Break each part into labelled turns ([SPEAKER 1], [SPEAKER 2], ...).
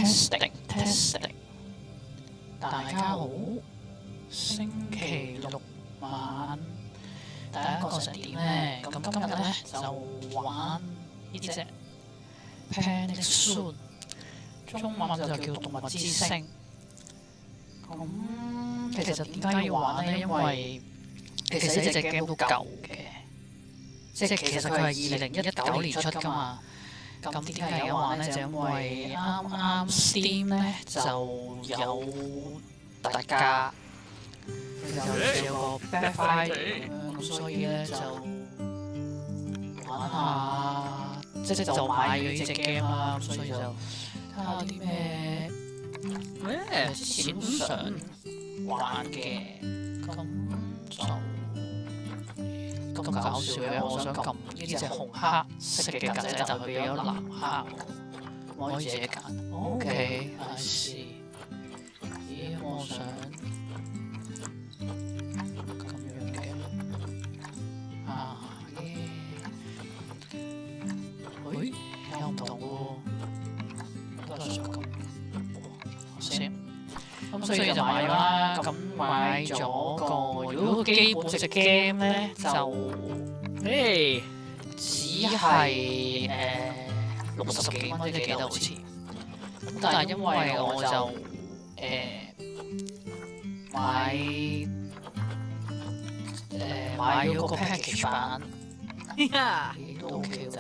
[SPEAKER 1] testing。大家好，星期六晚第一個成點呢？咁今日呢，就玩呢隻 pigVScow， 中文就叫動物之星。咁其實點解要玩呢？因為其實呢隻 game 都舊嘅，即係其實佢係2019年出㗎嘛。咁點解有玩呢？就因為啱啱 Steam 咧就有特價，就有個 Black Friday 咁，所以咧就玩下，即係就買咗呢隻 game 啦。咁所以就睇下啲咩之前都想玩嘅，咁搞笑嘅，我想撳呢隻紅黑色嘅格仔，但係佢俾咗藍黑，我可以自己揀。OK，I see。咦，我想咁樣嘅咦，有唔同喎，都係想咁。先，咁所以就買咗啦。咁買咗個，如果基本隻 game 咧就只係60幾蚊，你記得好似。咁但係因為我就買咗個 package 版，都 OK 嘅啫。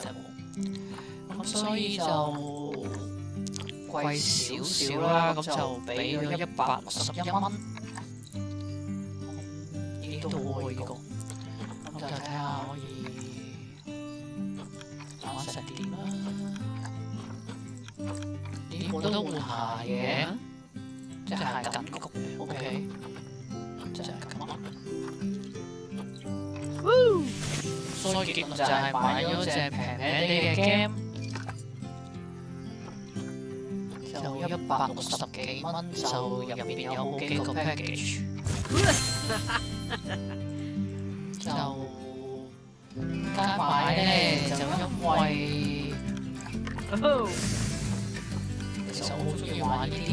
[SPEAKER 1] 咁所以就貴少少啦，咁就俾咗161蚊。呢都好喎呢個，咁就睇下可以玩成點啦。呢個都換鞋嘅，即係鞋緊焗嘅 ，OK， 就係咁啦。所以結論就係買咗隻平平啲嘅 game。就160幾蚊，就入邊有好幾個 package， 就點解買咧？就因為其實我好中意玩呢啲，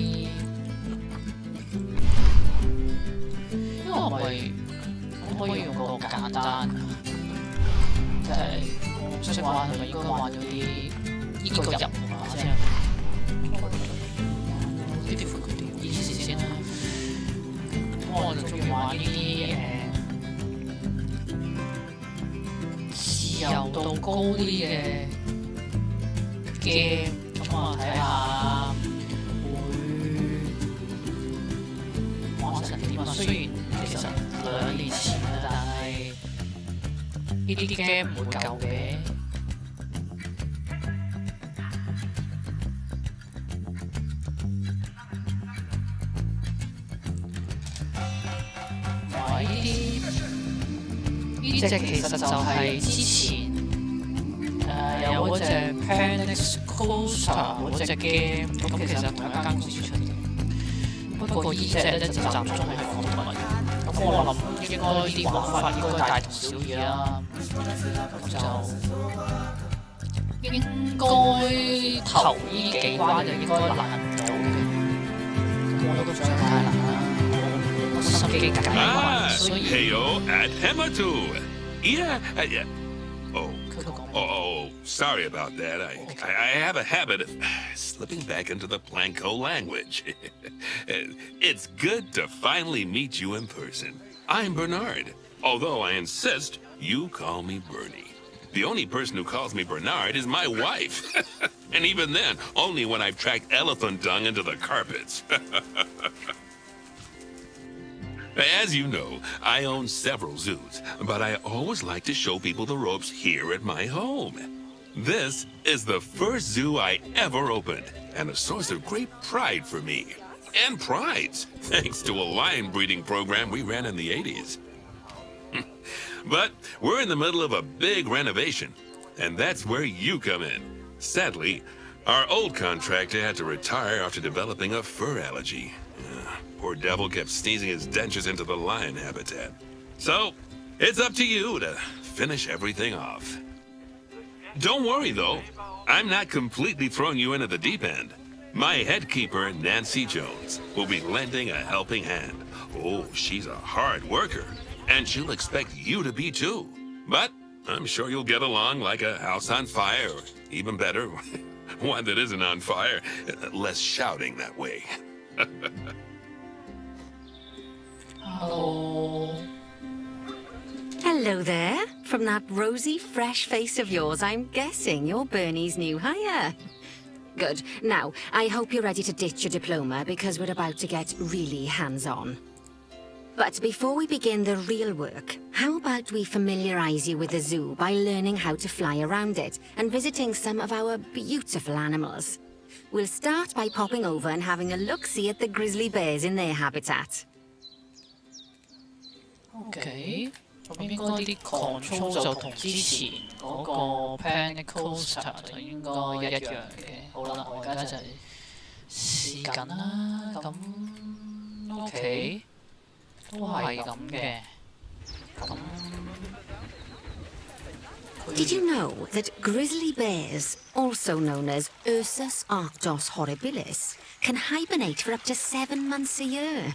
[SPEAKER 1] 因為我可以用個簡單，即係我唔識玩係咪應該玩咗啲呢個入啊，即係。意思先啦，咁我就中意玩呢啲自由度高啲嘅 game，咁我睇下會玩成點啊。雖然其實2年前啦，但係呢啲 game 唔會舊嘅。呢隻其實就係之前有嗰隻 pigVScow 嗰隻 game， 咁其實同一間公司出嘅。不過呢隻咧就集中係講動物，咁我諗應該啲玩法應該大同小異啦。咁就應該頭呢幾關就應該難唔到嘅。咁我都唔想太難啦。
[SPEAKER 2] Heyo at Hematu. Yeah. Oh, sorry about that. I have a habit of slipping back into the Planko language. It's good to finally meet you in person. I'm Bernard, although I insist you call me Bernie. The only person who calls me Bernard is my wife. And even then, only when I've tracked elephant dung into the carpets. As you know, I own several zoos, but I always like to show people the ropes here at my home. This is the first zoo I ever opened, and a source of great pride for me. And prides, thanks to a lion breeding program we ran in the 80s. But we're in the middle of a big renovation, and that's where you come in. Sadly, our old contractor had to retire after developing a fur allergy. Poor devil kept sneezing his dentures into the lion habitat. So, it's up to you to finish everything off. Don't worry, though. I'm not completely throwing you into the deep end. My head keeper, Nancy Jones, will be lending a helping hand. Oh, she's a hard worker, and she'll expect you to be too. But I'm sure you'll get along like a house on fire, or even better, one that isn't on fire. Less shouting that way.
[SPEAKER 1] Hello.
[SPEAKER 3] Hello there. From that rosy, fresh face of yours, I'm guessing you're Bernie's new hire. Good. Now, I hope you're ready to ditch your diploma because we're about to get really hands-on. But before we begin the real work, how about we familiarize you with the zoo by learning how to fly around it and visiting some of our beautiful animals. We'll start by popping over and having a look-see at the grizzly bears in their habitat.
[SPEAKER 1] OK， 咁應該啲 control 就同之前嗰個 panic coaster 就應該一樣嘅。好啦，我而家就係試緊啦。咁 OK， 都係咁嘅。咁
[SPEAKER 3] Did you know that grizzly bears, also known as Ursus arctos horribilis, can hibernate for up to 7 months a year?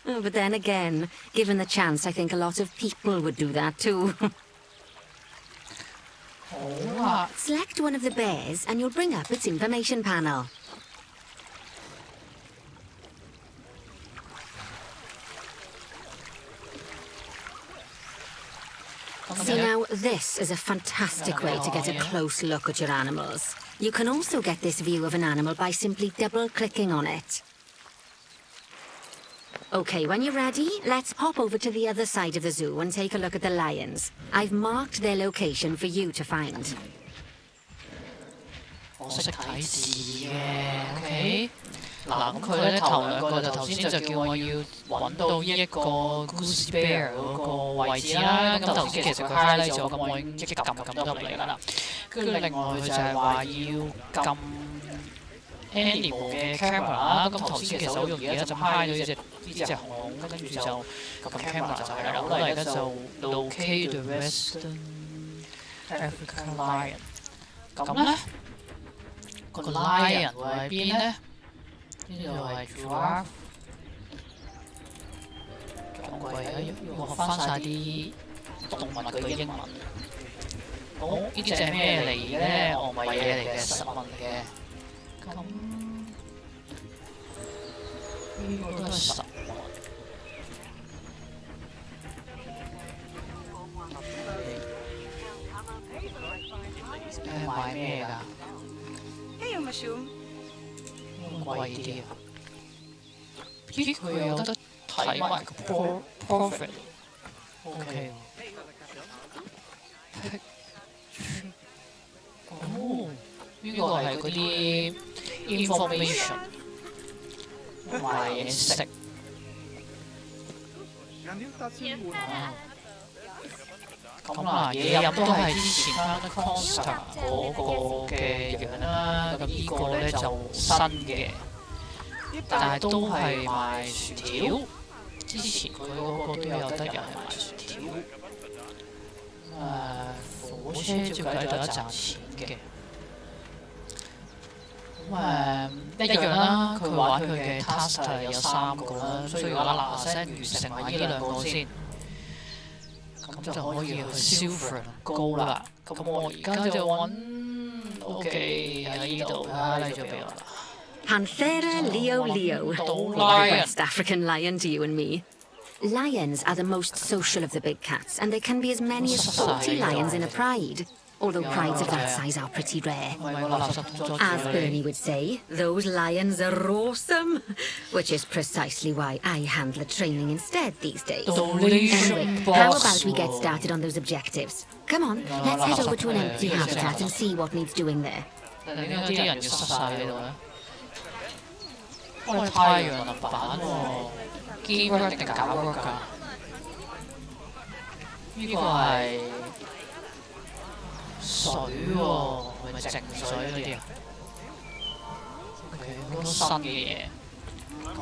[SPEAKER 3] Oh, but then again, given the chance, I think a lot of people would do that too.
[SPEAKER 1] 好啊，
[SPEAKER 3] Select one of the bears and you'll bring up its information panel. See now, this is a fantastic way to get a close look at your animals. You can also get this view of an animal by simply double-clicking on it. Okay, when you're ready, let's pop over to the other side of the zoo and take a look at the lions. I've marked their location for you to find.
[SPEAKER 1] 我識睇字嘅，OK。嗱，咁佢咧頭兩個就頭先就叫我要揾到一個 Goose Bear 嗰個位置啦。咁頭先其實佢 highlight 咗，咁我已經即刻撳到入嚟㗎啦。跟住另外佢就係話要撳 animal 嘅 camera 啦。咁頭先其實好容易咧就 high 咗呢隻熊，跟住就撳 camera 就係啦。好啦，而家就 locate the Western African lion。咁咧個 lion 會喺邊咧？呢度係 giraffe， 仲貴啊！要學翻晒啲動物嘅英文。好，呢隻係咩嚟嘅咧？我唔係嘢嚟嘅，實物嚟嘅。咁呢個都係實物。你係買咩㗎？Hey, mushroom。貴啲啊！咦，佢有得睇埋個 profit。OK。哦，呢個係嗰啲 information， 買嘢食。咁啦，嘢飲都係之前翻 Costa 嗰個嘅樣啦。咁呢個咧就新嘅，但係都係賣薯條。之前佢嗰個都有得人係賣薯條。火車照計都有一賺錢嘅。咁一樣啦，佢玩佢嘅 task 係有3個啦，所以我嗱聲完成埋呢2個先。咁就可以去 silver 高啦。咁我而家就揾 OK 喺呢度啦，拉咗俾我啦。
[SPEAKER 3] Panthera leo leo, the West African lion to you and me. Lions are the most social of the big cats, and there can be as many as 40 lions in a pride. Although prides of that size are pretty rare. As Bernie would say, those lions are awesome, which is precisely why I handle the training instead these days. Anyway, how about we get started on those objectives? Come on, let's head over to an empty habitat and see what needs doing there.
[SPEAKER 1] 點解啲人要塞晒喺度咧？開太陽能板喎，堅 work 定假 work 㗎？呢個係水喎，咪淨水嗰啲啊 ？OK， 好多新嘅嘢。咁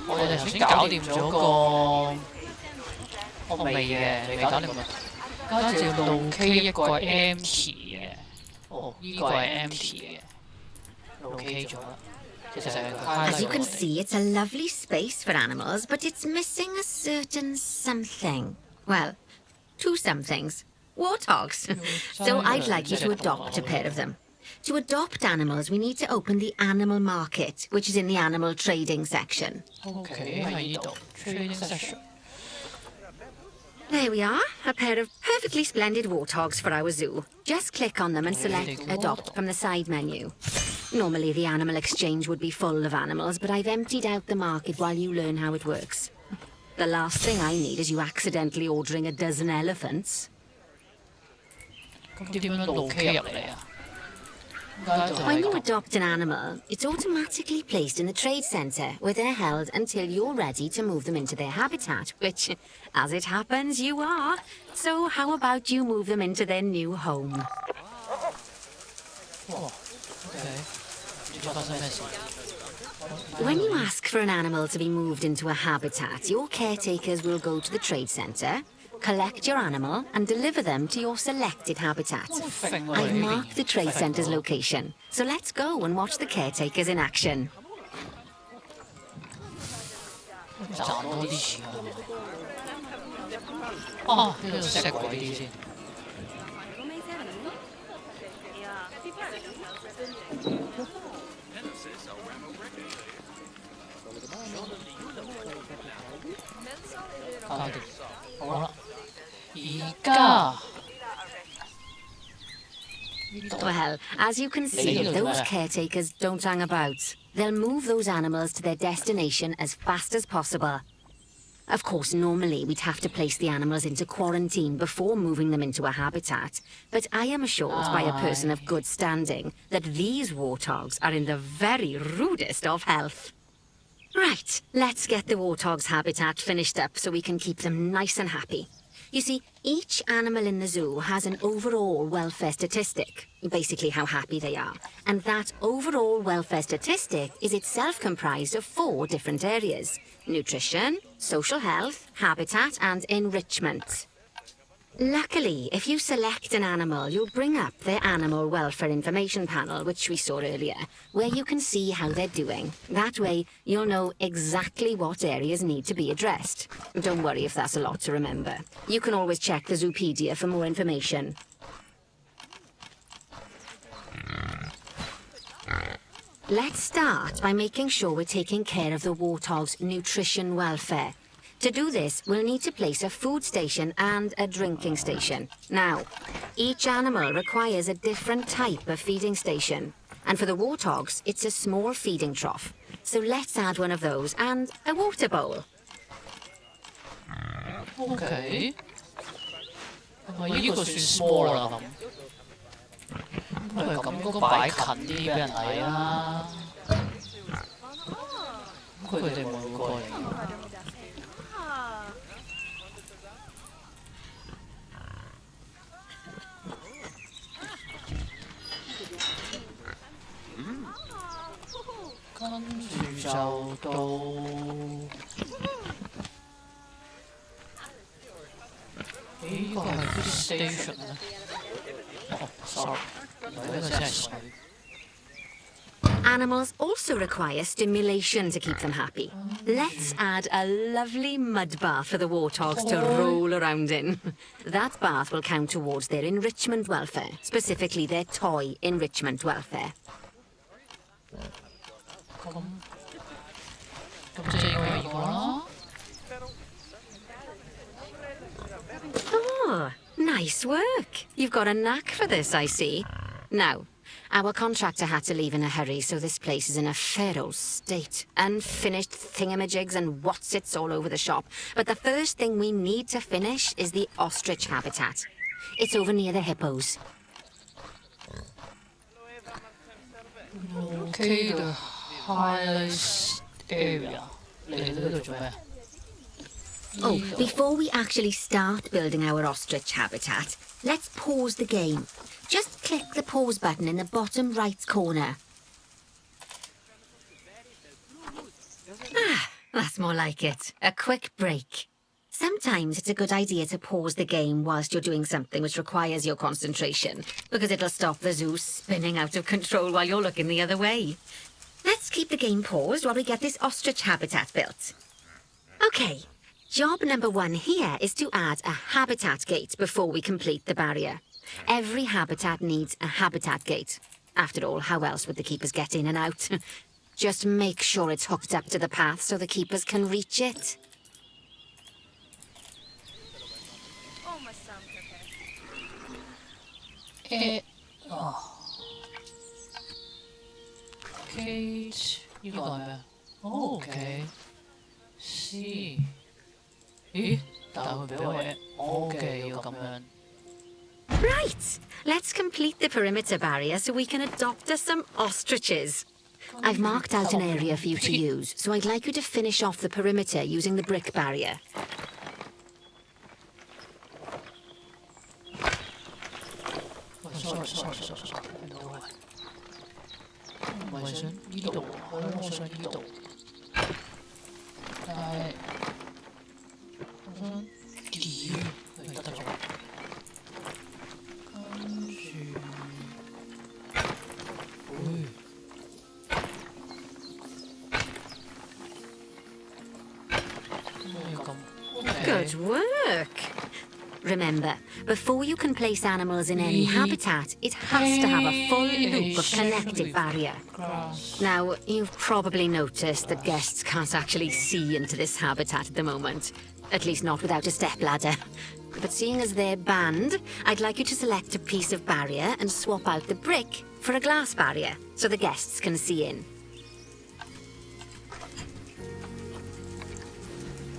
[SPEAKER 1] 我哋頭先搞掂咗個，我未嘅，未搞掂個。跟住要 locate 一個係 empty 嘅。哦，呢個係 empty 嘅。locate 咗啦。其實係佢
[SPEAKER 3] As you
[SPEAKER 1] highlight
[SPEAKER 3] can
[SPEAKER 1] 我哋。
[SPEAKER 3] see, it's a lovely space for animals, but it's missing a certain something. Well, two somethings. Warthogs. So I'd like you to adopt a pair of them. To adopt animals, we need to open the animal market, which is in the animal trading section.
[SPEAKER 1] OK 喺呢度 trading section。
[SPEAKER 3] There we are, a pair of perfectly splendid warthogs for our zoo. Just click on them and select Adopt from the side menu. Normally the animal exchange would be full of animals, but I've emptied out the market while you learn how it works. The last thing I need is you accidentally ordering a dozen elephants.
[SPEAKER 1] 咁點樣 locate 入嚟啊？點解就
[SPEAKER 3] When
[SPEAKER 1] 係
[SPEAKER 3] you
[SPEAKER 1] 咁？
[SPEAKER 3] adopt an animal, it's automatically placed in the trade centre, where they're held until you're ready to move them into their habitat, which, as it happens, you are. So how about you move them into their new home?
[SPEAKER 1] 哇，OK， 唔知發生咩事。
[SPEAKER 3] When you ask for an animal to be moved into a habitat, your caretakers will go to the trade centre, collect your animal, and deliver them to your selected habitat. I've marked the trade centre's location, so let's go and watch the caretakers in action.
[SPEAKER 1] 賺多啲錢啊！哦，呢度 set 貴啲先。搞掂，好啦，而家。
[SPEAKER 3] Well, as you can see, those caretakers don't hang about. They'll move those animals to their destination as fast as possible. Of course, normally we'd have to place the animals into quarantine before moving them into a habitat, but I am assured by a person of good standing that these warthogs are in the very rudest of health. Right, let's get the warthog's habitat finished up so we can keep them nice and happy. You see, each animal in the zoo has an overall welfare statistic, basically how happy they are. And that overall welfare statistic is itself comprised of 4 different areas: nutrition, social health, habitat, and enrichment. Luckily, if you select an animal, you'll bring up their animal welfare information panel, which we saw earlier, where you can see how they're doing. That way, you'll know exactly what areas need to be addressed. Don't worry if that's a lot to remember. You can always check the Zoopedia for more information. Let's start by making sure we're taking care of the warthog's nutrition welfare. To do this, we'll need to place a food station and a drinking station. Now, each animal requires a different type of feeding station. And for the warthogs, it's a small feeding trough. So let's add one of those and a water bowl.
[SPEAKER 1] OK，係咪呢個算 small 啦咁？咁係咁，應該擺近啲俾人睇啦。咁佢哋會唔會過嚟？ 跟住就到呢個係 fish station 咧。哦，sorry，原來呢個真係水。
[SPEAKER 3] Animals also require stimulation to keep them happy. Let's add a lovely mud bath for the warthogs to roll around in. That bath will count towards their enrichment welfare, specifically their toy enrichment welfare.
[SPEAKER 1] 咁即係應該係呢個啦。
[SPEAKER 3] Oh, nice work. You've got a knack for this, I see. Now, our contractor had to leave in a hurry, so this place is in a fair old state. Unfinished thingamajigs and whatsits all over the shop. But the first thing we need to finish is the ostrich habitat. It's over near the hippos.
[SPEAKER 1] OK 嘅 highlight area，你嚟呢度做咩？
[SPEAKER 3] Oh, before we actually start building our ostrich habitat, let's pause the game. Just click the pause button in the bottom right corner. Ah, that's more like it. A quick break. Sometimes it's a good idea to pause the game whilst you're doing something which requires your concentration, because it'll stop the zoo spinning out of control while you're looking the other way. Let's keep the game paused while we get this ostrich habitat built. Okay, job number 1 here is to add a habitat gate before we complete the barrier. Every habitat needs a habitat gate. After all, how else would the keepers get in and out? Just make sure it's hooked up to the path so the keepers can reach it.
[SPEAKER 1] Kate， 呢個係咩？OK， C， 咦？但係佢俾我 OK 要咁樣。
[SPEAKER 3] Right, let's complete the perimeter barrier so we can adopt us some ostriches. I've marked out an area for you to use, so I'd like you to finish off the perimeter using the brick barrier.
[SPEAKER 1] Sorry， 聽到啊！我唔係想呢度，我想呢度，但係我想點得咗？跟住，要咁
[SPEAKER 3] Good work! Remember, before you can place animals in any habitat, it has to have a full loop of connected barrier. Now, you've probably noticed that guests can't actually see into this habitat at the moment. At least not without a stepladder. But seeing as they're banned, I'd like you to select a piece of barrier and swap out the brick for a glass barrier, so the guests can see in.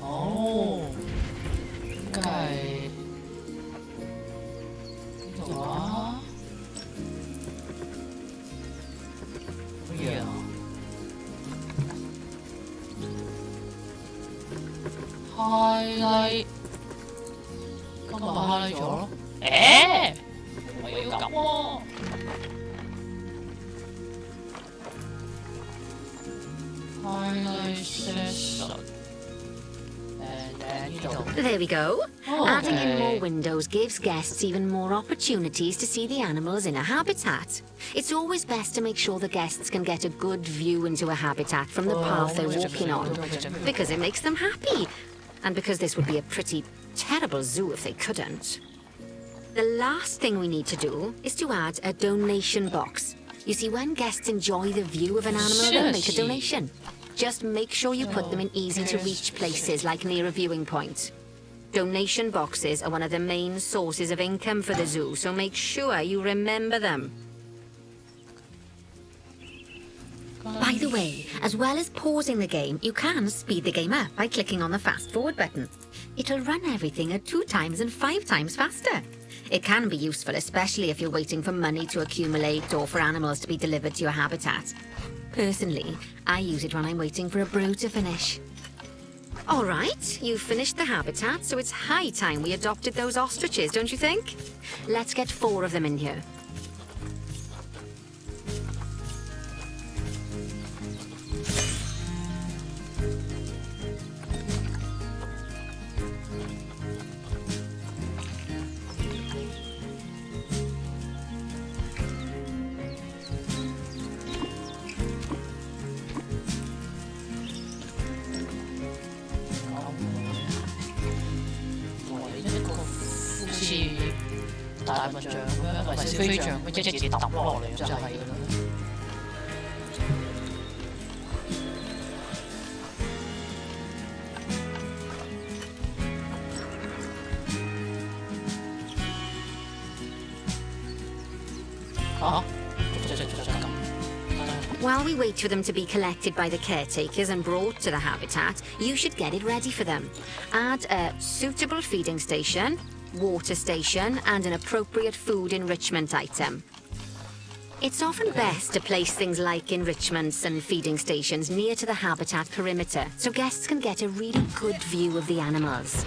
[SPEAKER 1] Oh, okay. Yeah. Highlight. 今日 highlight 咗咯。我要咁喎。Highlight session.
[SPEAKER 3] There we go.
[SPEAKER 1] Oh,
[SPEAKER 3] Adding in
[SPEAKER 1] okay.
[SPEAKER 3] more windows gives guests even more opportunities to see the animals in a habitat. It's always best to make sure the guests can get a good view into a habitat from the path they're walking on, because it makes them happy, and because this would be a pretty terrible zoo if they couldn't. The last thing we need to do is to add a donation box. You see, when guests enjoy the view of an animal, they'll make a donation. Just make sure you put them in easy-to-reach places, like near a viewing point. Donation boxes are one of the main sources of income for the zoo, so make sure you remember them. By the way, as well as pausing the game, you can speed the game up by clicking on the fast-forward button. It'll run everything at 2 times and 5 times faster. It can be useful, especially if you're waiting for money to accumulate or for animals to be delivered to your habitat. Personally, I use it when I'm waiting for a brew to finish. All right, you've finished the habitat, so it's high time we adopted those ostriches, don't you think? Let's get 4 of them in here. While we wait for them to be collected by the caretakers and brought to the habitat, you should get it ready for them. Add a suitable feeding station, water station, and an appropriate food enrichment item. It's often best to place things like enrichments and feeding stations near to the habitat perimeter, so guests can get a really good view of the animals.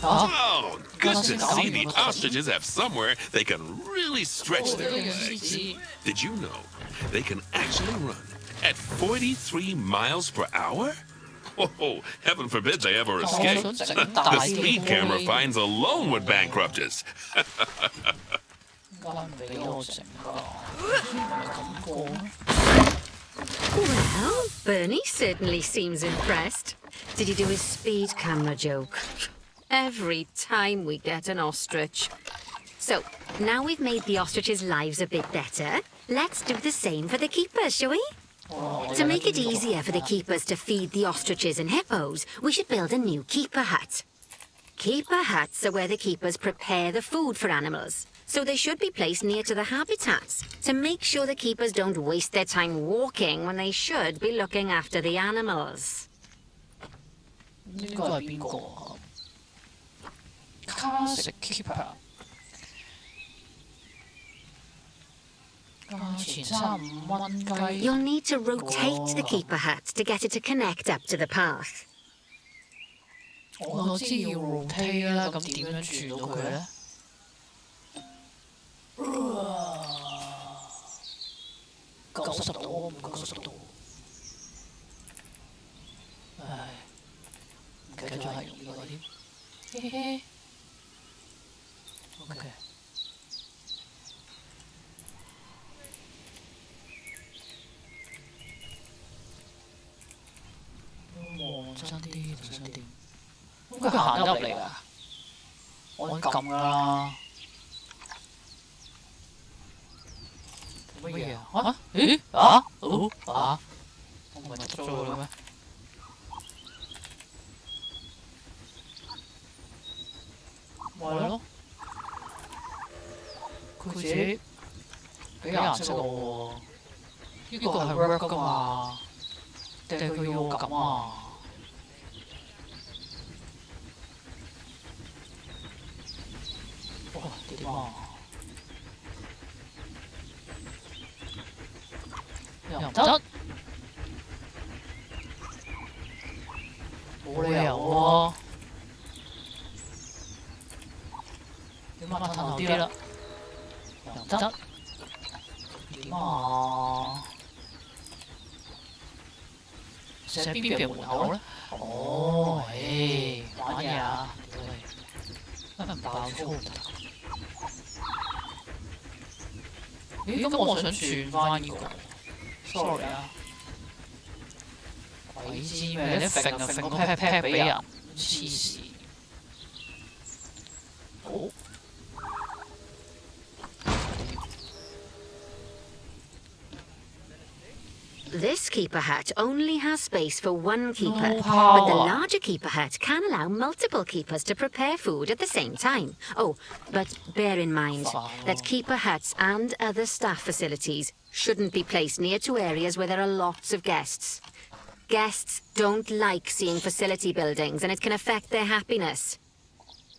[SPEAKER 2] Oh, good to see the ostriches have somewhere they can really stretch their legs. Did you know they can actually run at 43 miles per hour? Oh, heaven forbid they ever escape. The speed camera finds alone would bankrupt us.
[SPEAKER 3] Well, Bernie certainly seems impressed. Did he do his speed camera joke? Every time we get an ostrich. So, now we've made the ostriches' lives a bit better, let's do the same for the keepers, shall we? To make it easier for the keepers to feed the ostriches and hippos, we should build a new keeper hut. Keeper huts are where the keepers prepare the food for animals, so they should be placed near to the habitats to make sure the keepers don't waste their time walking when they should be looking after the animals.
[SPEAKER 1] 呢個係邊個啊？卡食 keeper， 價錢35蚊雞。
[SPEAKER 3] You'll need to rotate the keeper hut to get it to connect up to the path.
[SPEAKER 1] 我知要 rotate 啦，咁點樣轉到佢咧？90度，唔90度。唉，唔記得咗係用呢個添。嘿嘿。OK。望真啲，睇真啲。咁佢行入嚟啊！我撳㗎啦。做乜嘢啊？啊？咦？啊？哦？啊？我唔係執咗佢咩？咪係咯。佢自己俾顏色我喎。呢個係 work 㗎嘛？定係佢要我咁啊？哇！點啊？又唔得，冇理由喎。點啊？褪後啲啦，又唔得，點啊？寫邊邊門口咧？哦，唉，玩嘢啊！乜唔爆粗唔得？咦？咁我想轉翻呢個。sorry 啊，鬼知咩？你揈就揈個 pat pat 俾人，黐線。好。
[SPEAKER 3] This keeper hut only has space for one keeper, but the larger keeper hut can allow multiple keepers to prepare food at the same time. Oh, but bear in mind that keeper huts and other staff facilities shouldn't be placed near to areas where there are lots of guests. Guests don't like seeing facility buildings, and it can affect their happiness.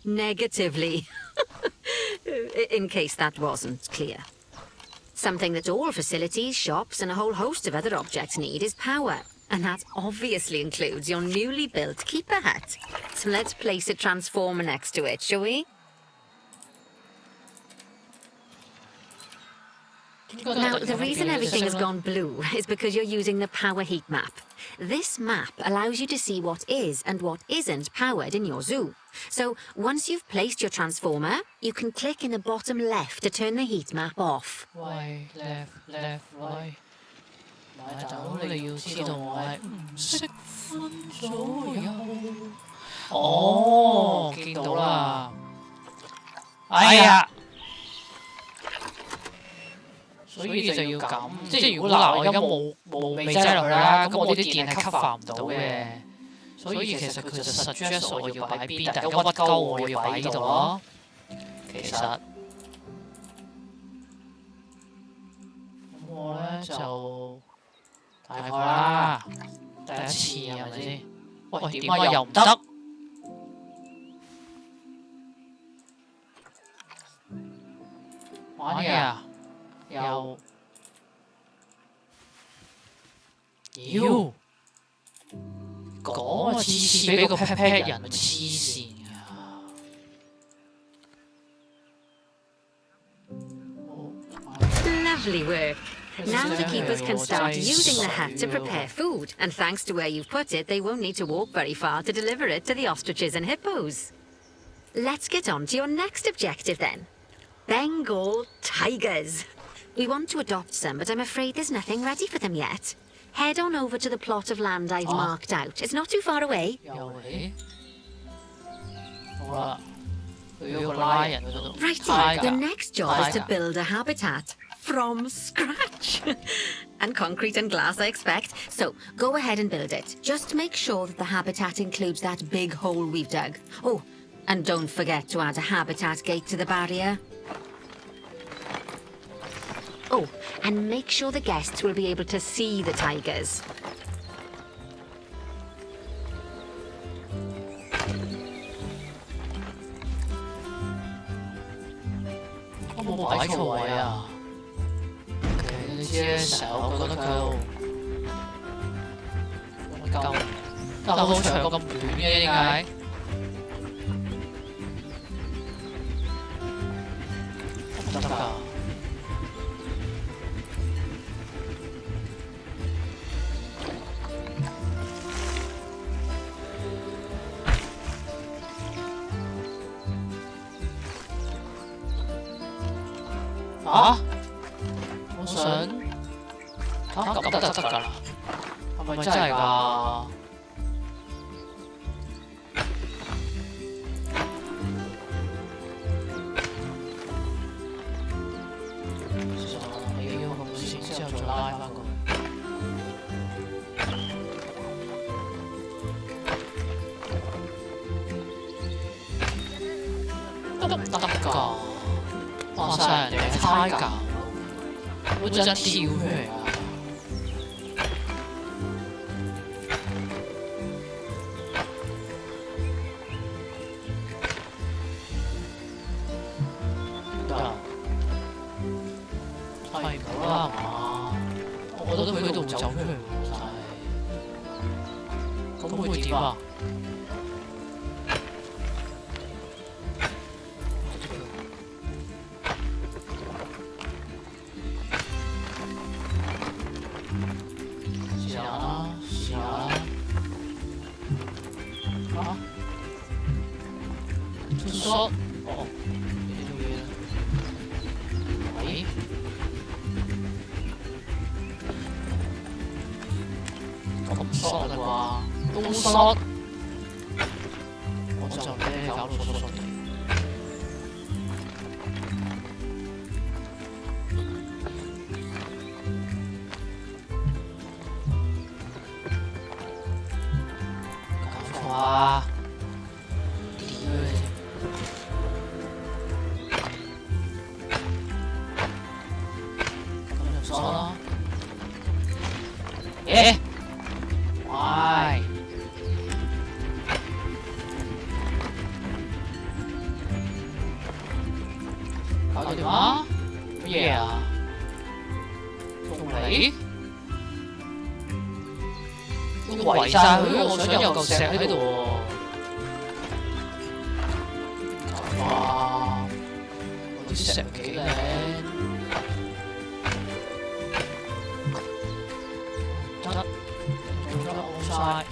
[SPEAKER 3] Negatively. In case that wasn't clear. Something that all facilities, shops, and a whole host of other objects need is power. And that obviously includes your newly built keeper hut. So let's place a transformer next to it, shall we? Now, the reason everything has gone blue is because you're using the power heat map. This map allows you to see what is and what isn't powered in your zoo. So, once you've placed your transformer, you can click in the bottom left to turn the heat map off.
[SPEAKER 1] Right, left, right. 買豆你要知道我係唔識分左右。哦，見到啦。哎呀！所以就要咁，即係如果嗱，我而家冇未擠落去啦，咁我啲電係cover唔到嘅，所以其實佢就 suggest 我要擺邊，但係個屈鳩我要擺呢度咯。其實咁我咧就大概啦，第一次係咪先？喂，點解又唔得？玩嘢啊！又，妖，講啊次次俾個 pat pat 人黐線㗎。
[SPEAKER 3] lovely work. Now the keepers can start using the hut to prepare food, and thanks to where you've put it, they won't need to walk very far to deliver it to the ostriches and hippos. Let's get on to your next objective then. Bengal tigers. We want to adopt some, but I'm afraid there's nothing ready for them yet. Head on over to the plot of land I've marked out. It's not too far away.
[SPEAKER 1] 又嚟，好啦，佢要個拉人嗰度。
[SPEAKER 3] Right, the next job is to build a habitat from scratch. And concrete and glass, I expect. So, go ahead and build it. Just make sure that the habitat includes that big hole we've dug. Oh, and don't forget to add a habitat gate to the barrier. Oh, and make sure the guests will be able to see the tigers.
[SPEAKER 1] 我冇擺錯位啊！你知成日我覺得佢喺度咁好長咁短嘅點解？得唔得㗎？啊！我想咁得㗎啦，係咪真係㗎？起咗咁先之後再拉翻佢。得唔得㗎？ 哇晒人哋嘅差價，好想跳出嚟啊！得，睇唔到啦係嘛？我覺得佢喺度走出嚟喎，真係。咁會點啊？ 說哦，呢種嘢，喂，咁索啦啩，都索，我就俾你搞到索索地。搞錯啊！ 耶！喂，搞掂啦？乜嘢啊？仲嚟？要圍晒佢，我想有嚿石喺度喎。哇！啲石幾靚。 晒。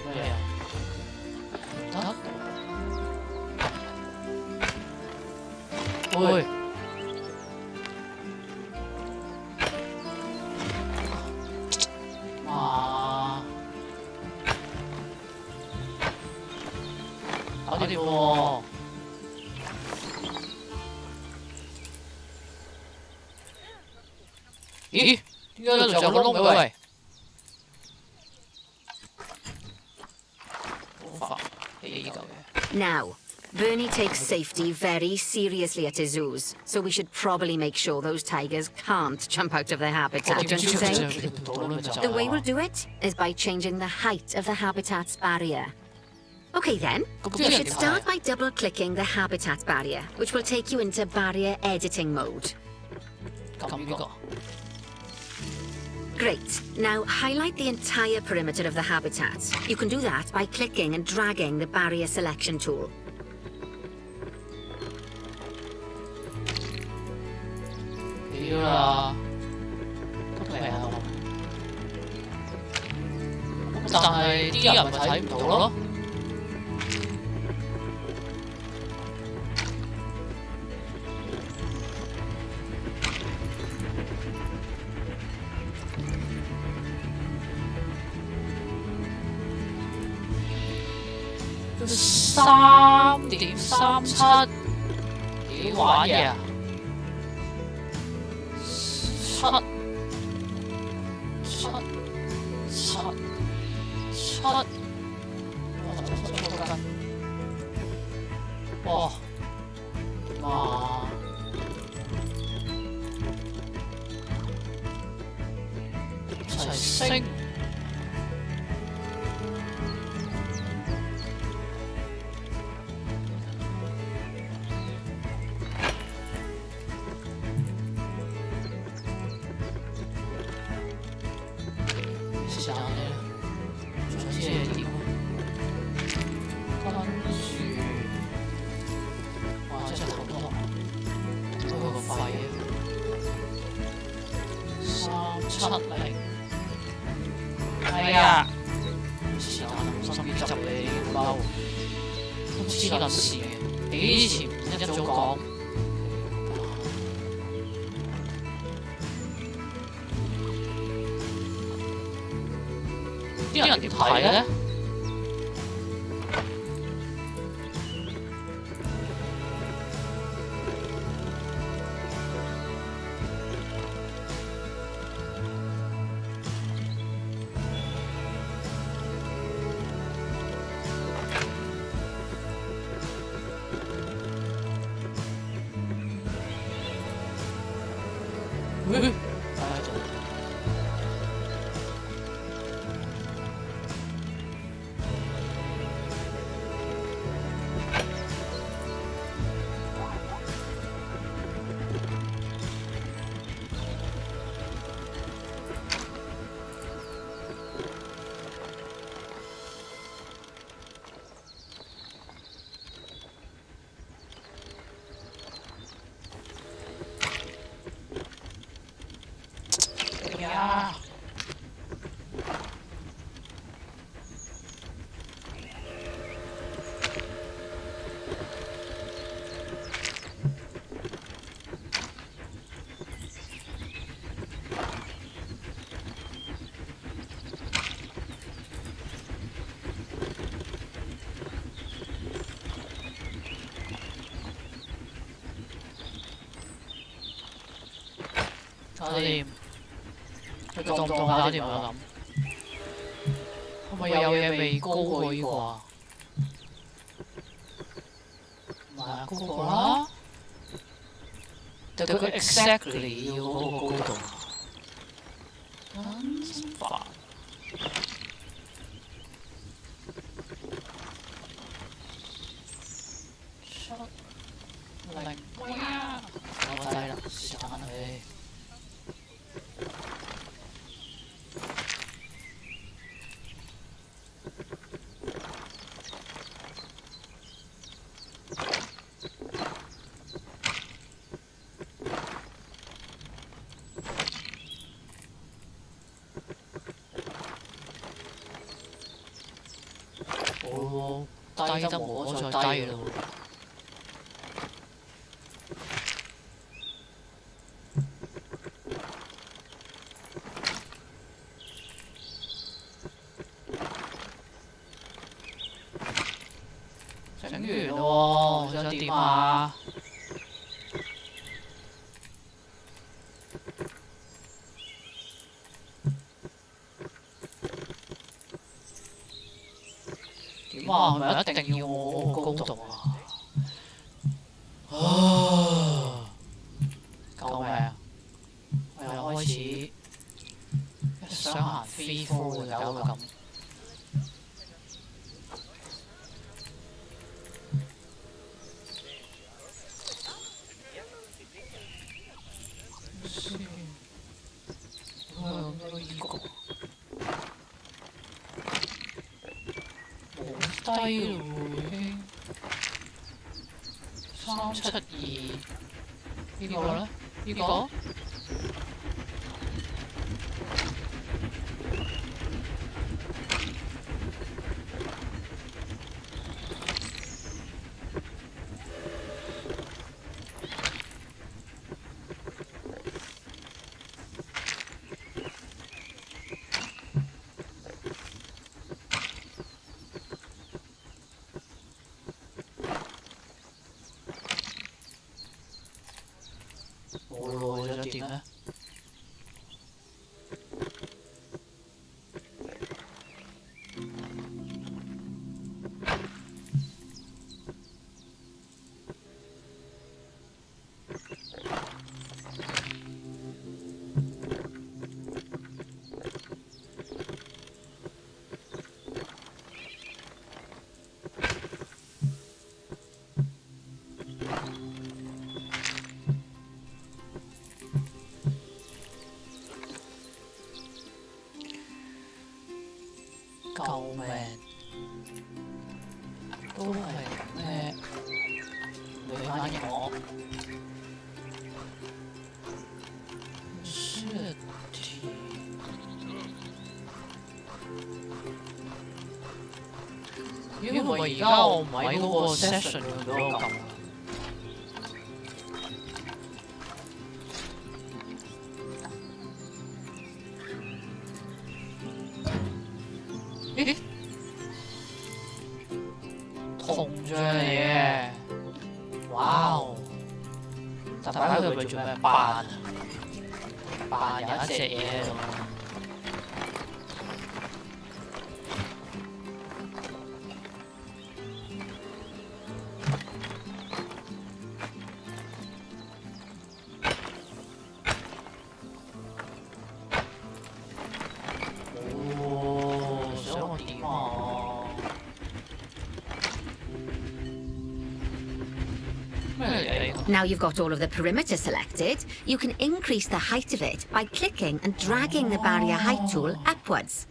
[SPEAKER 1] 咩啊？得？喂！啊！ 搞掂喎！咦？點解度仲有個窿嘅喂？好煩，起呢嚿嘢。
[SPEAKER 3] Now, Bernie takes safety very seriously at his zoos, so we should probably make sure those tigers can't jump out of their habitat, don't you think? The way we'll do it is by changing the height of the habitat's barrier. Okay then, you should start by double-clicking the habitat barrier, which will take you into barrier editing mode.
[SPEAKER 1] 撳呢個。
[SPEAKER 3] Great. Now highlight the entire perimeter of the habitat. You can do that by clicking and dragging the barrier selection tool.
[SPEAKER 1] 屌啦，都未係我。咁但係啲人咪睇唔到咯。3.37幾玩嘢啊？七，哇！點啊？一齊升！試下咧，總之係點？跟住，哇！真係好多，開個肺370，係啊！是但，心機執你包，都黐撚線嘅，幾前一早講。啲人點睇嘅咧？呀！搞掂。佢當唔當搞掂啊？諗係咪有嘢未高過呢個啊？唔係啊，高過啦。但佢 exactly 要嗰個高度啊。真煩。7、0，哇！我低啦，是但佢。我低得無可再低咯。整完喎，想點啊？點啊？係咪一定要我高度啊？救命啊！我又開始一想行 free fall 就搞到咁。到依個，冇低咯喎已經。372呢個咧？呢個？冇咯，想點咧？救命！都係咩？女反應我。shit！因為而家我唔喺嗰個 session 佢俾我撳。咦？銅像嚟嘅，哇哦！但擺佢咪做咩扮啊？扮有一隻嘢喺度。
[SPEAKER 3] Now you've got all of the perimeter selected, you can increase the height of it by clicking and dragging the barrier height tool upwards.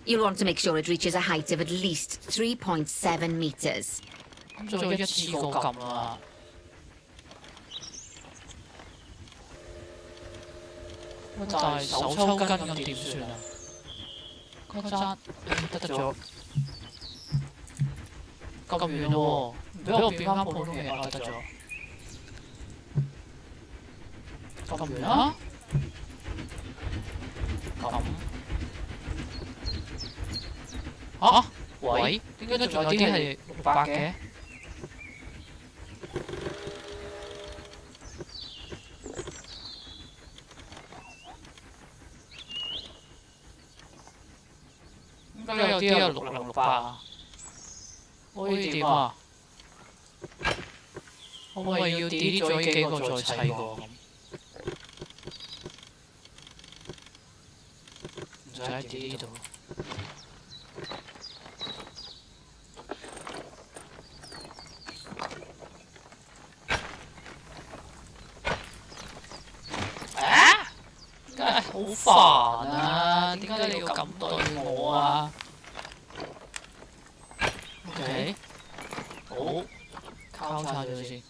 [SPEAKER 3] You'll want to make sure it reaches a height of at least 3.7 meters.
[SPEAKER 1] 咁再一次過撳啦。但係手抽筋咁點算啊？嗰陣得咗，咁遠咯喎，唔俾我變翻普通嘢啊！得咗。咁遠啦，咁嚇？喂，點解仲有啲係600嘅？點解有啲係608啊？可以點啊？我咪要 delete 咗呢幾個再砌過咁。就喺呢度。啊！梗係好煩啊！點解你要咁對我啊 ？OK， 好，交叉咗先。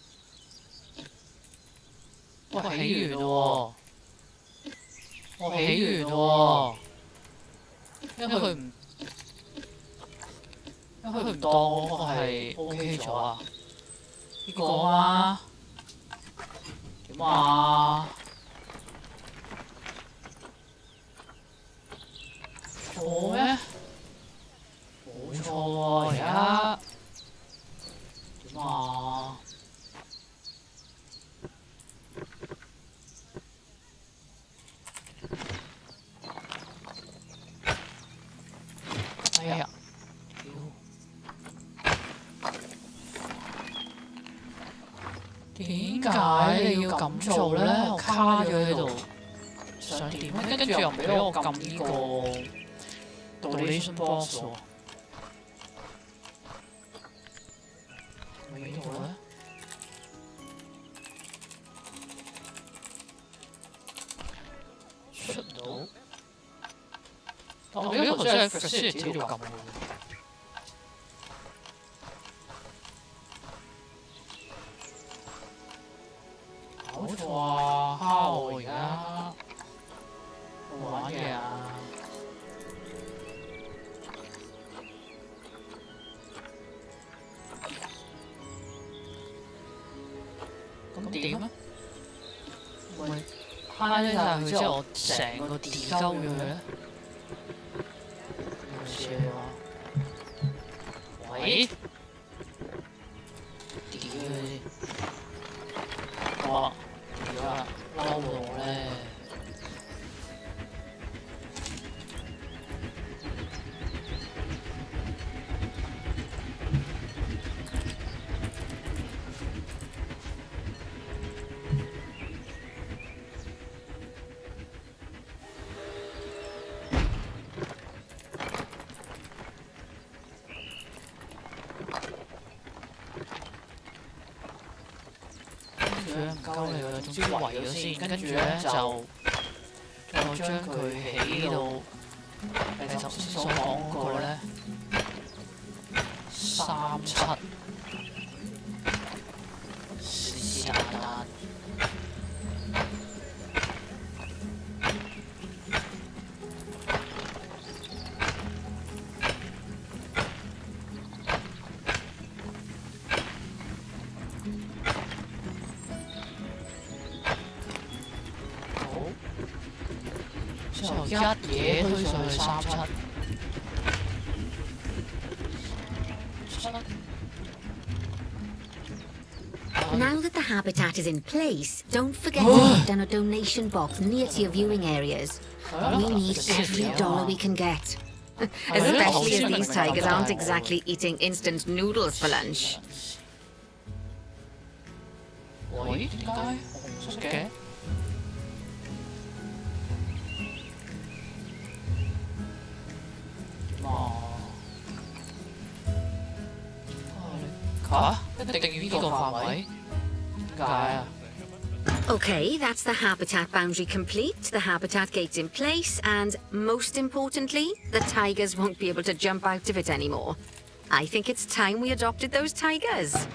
[SPEAKER 1] 喂，起完喎！我起完喎！因為佢唔當我係 OK 咗啊？呢個啊？點啊？錯咩？冇錯喎，而家點啊？哎呀！點解你要咁做咧？我卡咗喺度，想點咧？跟住又唔俾我撳呢個 donation box 喎。喺度咧？出唔到。我記得頭先喺 facility 度撳嘅。搞錯啊！蝦我而家冇玩嘢啊！咁點啊？咪慳晒佢之後，我成個電鳩咗佢咧？喂？屌佢先！哇！而家嬲我咧〜唔夠你啦，總之圍咗先，跟住咧就再將佢起到你頭先所講嗰個咧37是但。一嘢推上去37。
[SPEAKER 3] Now that the habitat is in place, don't forget to put down a donation box near to your viewing areas. We need every dollar we can get. Especially as these tigers aren't exactly eating instant noodles for lunch.
[SPEAKER 1] 喂，點解紅色嘅？一定要呢個範圍？點解啊？
[SPEAKER 3] Okay, that's the habitat boundary complete, the habitat gate's in place, and most importantly, the tigers won't be able to jump out of it anymore. I think it's time we adopted those tigers.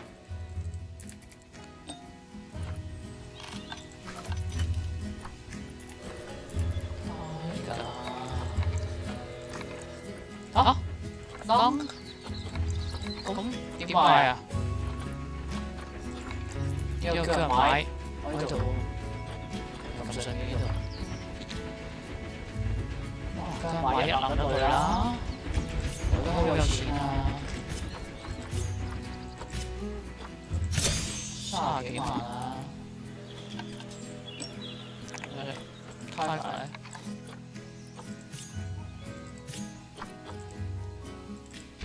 [SPEAKER 1] Nâng? 咁點買啊？有腳買，我喺度撳上呢度。哇！梗係買一撚到佢啦，我而家好有錢啊，30幾萬啊！開埋咧。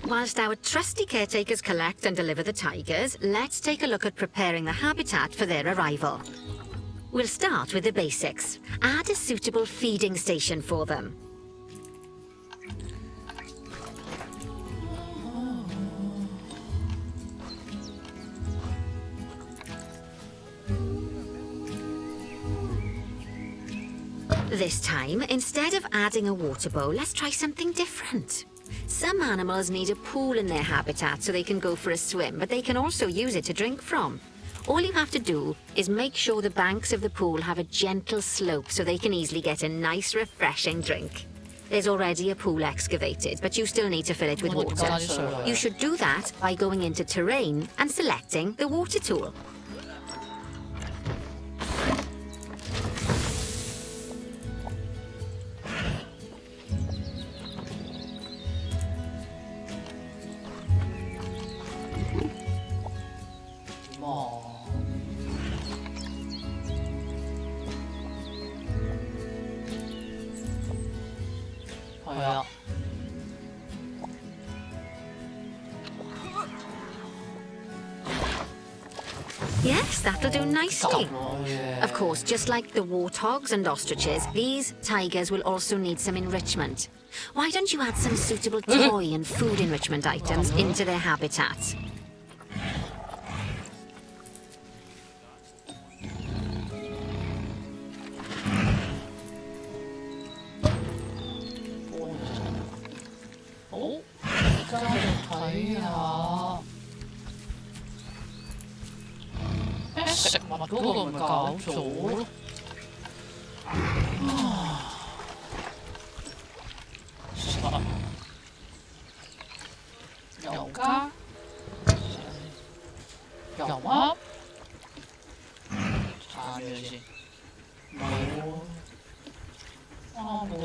[SPEAKER 3] Whilst our trusty caretakers collect and deliver the tigers, let's take a look at preparing the habitat for their arrival. We'll start with the basics. Add a suitable feeding station for them. This time, instead of adding a water bowl, let's try something different. Some animals need a pool in their habitat so they can go for a swim, but they can also use it to drink from. All you have to do is make sure the banks of the pool have a gentle slope so they can easily get a nice, refreshing drink. There's already a pool excavated, but you still need to fill it with water. You should do that by going into terrain and selecting the water tool. Yes, that'll do nicely. Of course, just like the warthogs and ostriches, these tigers will also need some enrichment. Why don't you add some suitable toy and food enrichment items into their habitat?
[SPEAKER 1] 睇下。食物嗰個咪搞咗咯。食物油加油嗎？查咗先，冇啱喎。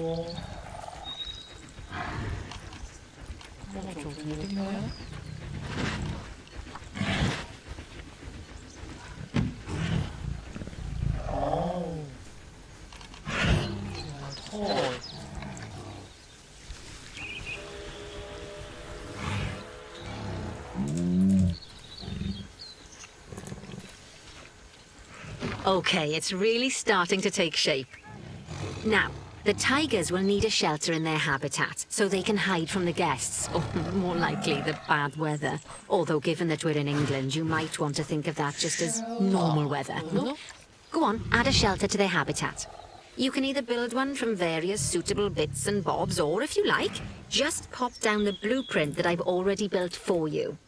[SPEAKER 1] 我做咗啲咩？Okay,
[SPEAKER 3] it's really starting to take shape. Now, the tigers will need a shelter in their habitat so they can hide from the guests, or more likely, the bad weather. Although given that we're in England, you might want to think of that just as normal weather. Go on, add a shelter to their habitat. You can either build one from various suitable bits and bobs, or if you like, just pop down the blueprint that I've already built for you.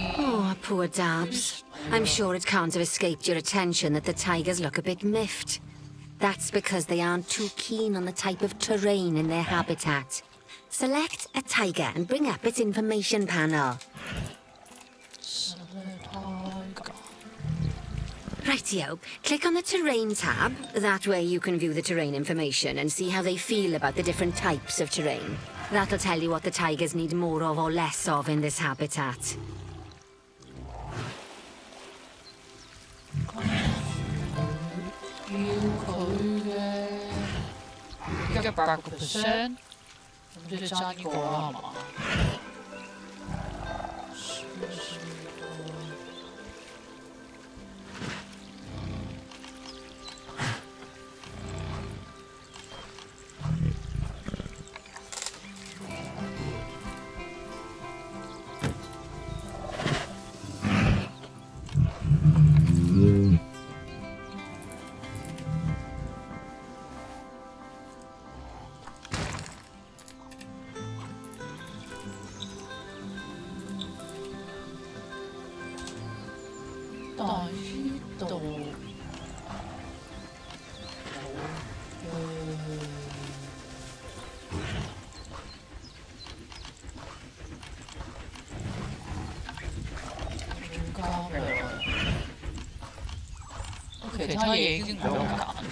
[SPEAKER 3] Oh, poor Dabs. I'm sure it can't have escaped your attention that the tigers look a bit miffed. That's because they aren't too keen on the type of terrain in their habitat. Select a tiger and bring up its information panel. Rightio, click on the terrain tab. That way you can view the terrain information and see how they feel about the different types of terrain. That'll tell you what the tigers need more of or less of in this habitat.其他嘢已經唔好揀。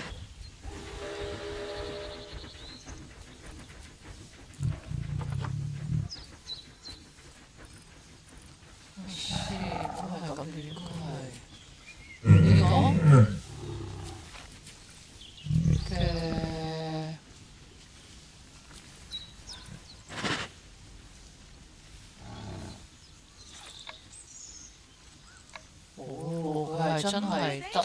[SPEAKER 3] 先，都係咁，應該係呢個嘅。哦，佢係真係得。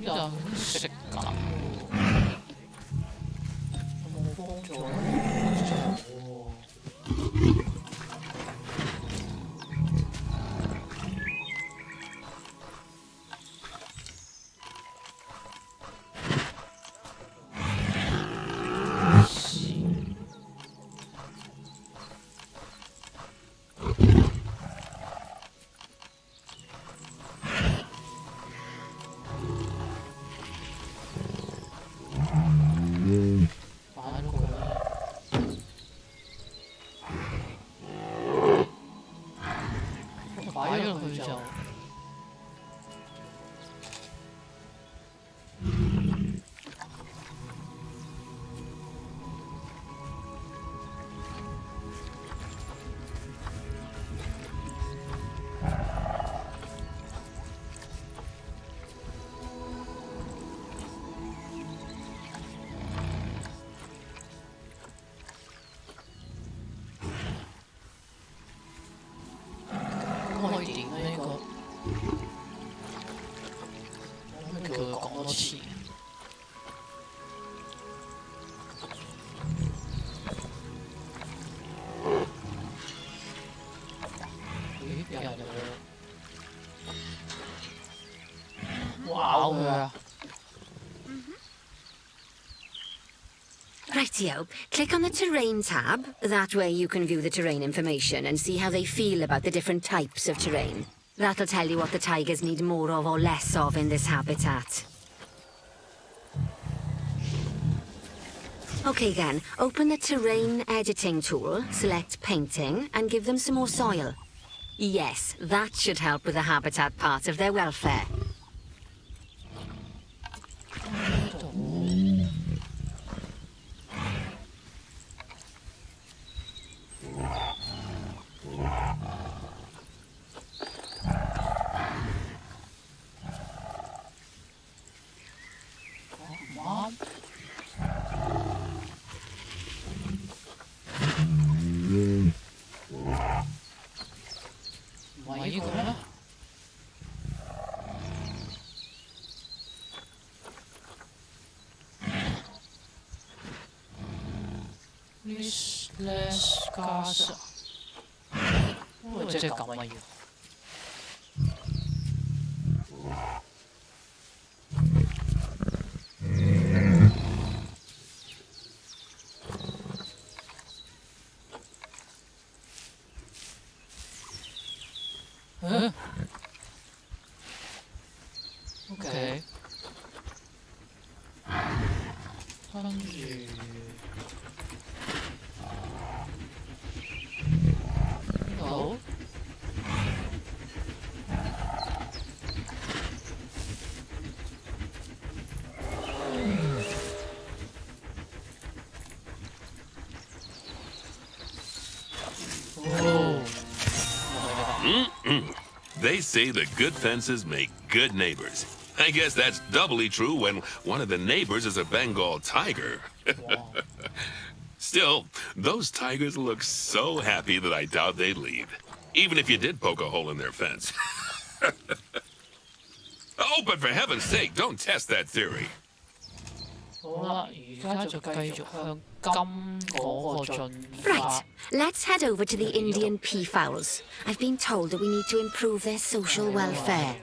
[SPEAKER 3] 人食緊喎，有冇幫助咧？
[SPEAKER 1] 擺咗落去就。開電呢個，我可唔可以叫佢講多次？咦，有人入嚟，哇佢啊！
[SPEAKER 3] Rightio. Click on the terrain tab. That way you can view the terrain information and see how they feel about the different types of terrain. That'll tell you what the tigers need more of or less of in this habitat. Okay then, open the terrain editing tool, select painting, and give them some more soil. Yes, that should help with the habitat part of their welfare.
[SPEAKER 1] Mom? 唔係呢個咩？Listless Casa，即係咁啊要。OK， 跟住好。
[SPEAKER 2] They say that good fences make good neighbors. I guess that's doubly true when one of the neighbors is a Bengal tiger. Still, those tigers look so happy that I doubt they'd leave, even if you did poke a hole in their fence. Oh, but for heaven's sake, don't test that theory.
[SPEAKER 1] 好啦，而家就繼續向金嗰個進發。
[SPEAKER 3] Right, let's head over to the Indian peafowls. I've been told that we need to improve their social welfare.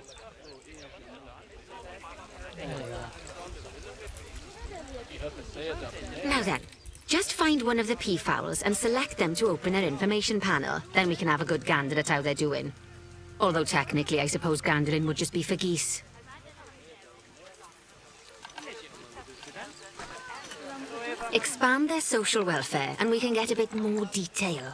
[SPEAKER 3] Now then, just find one of the peafowls and select them to open our information panel. Then we can have a good gander at how they're doing. Although technically, I suppose gandering would just be for geese. Expand their social welfare, and we can get a bit more detail.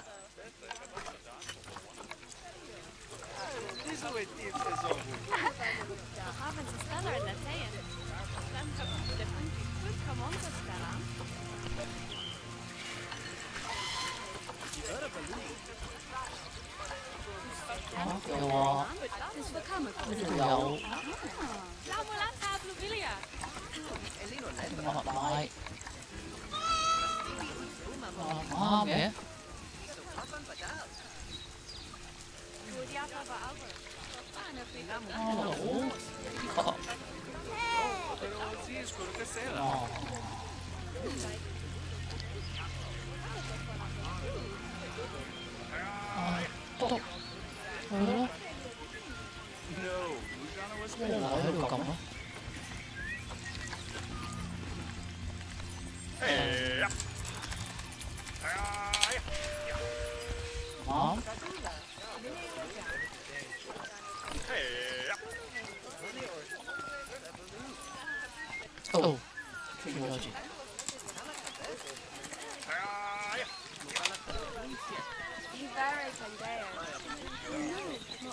[SPEAKER 1] Oh, 出咗字。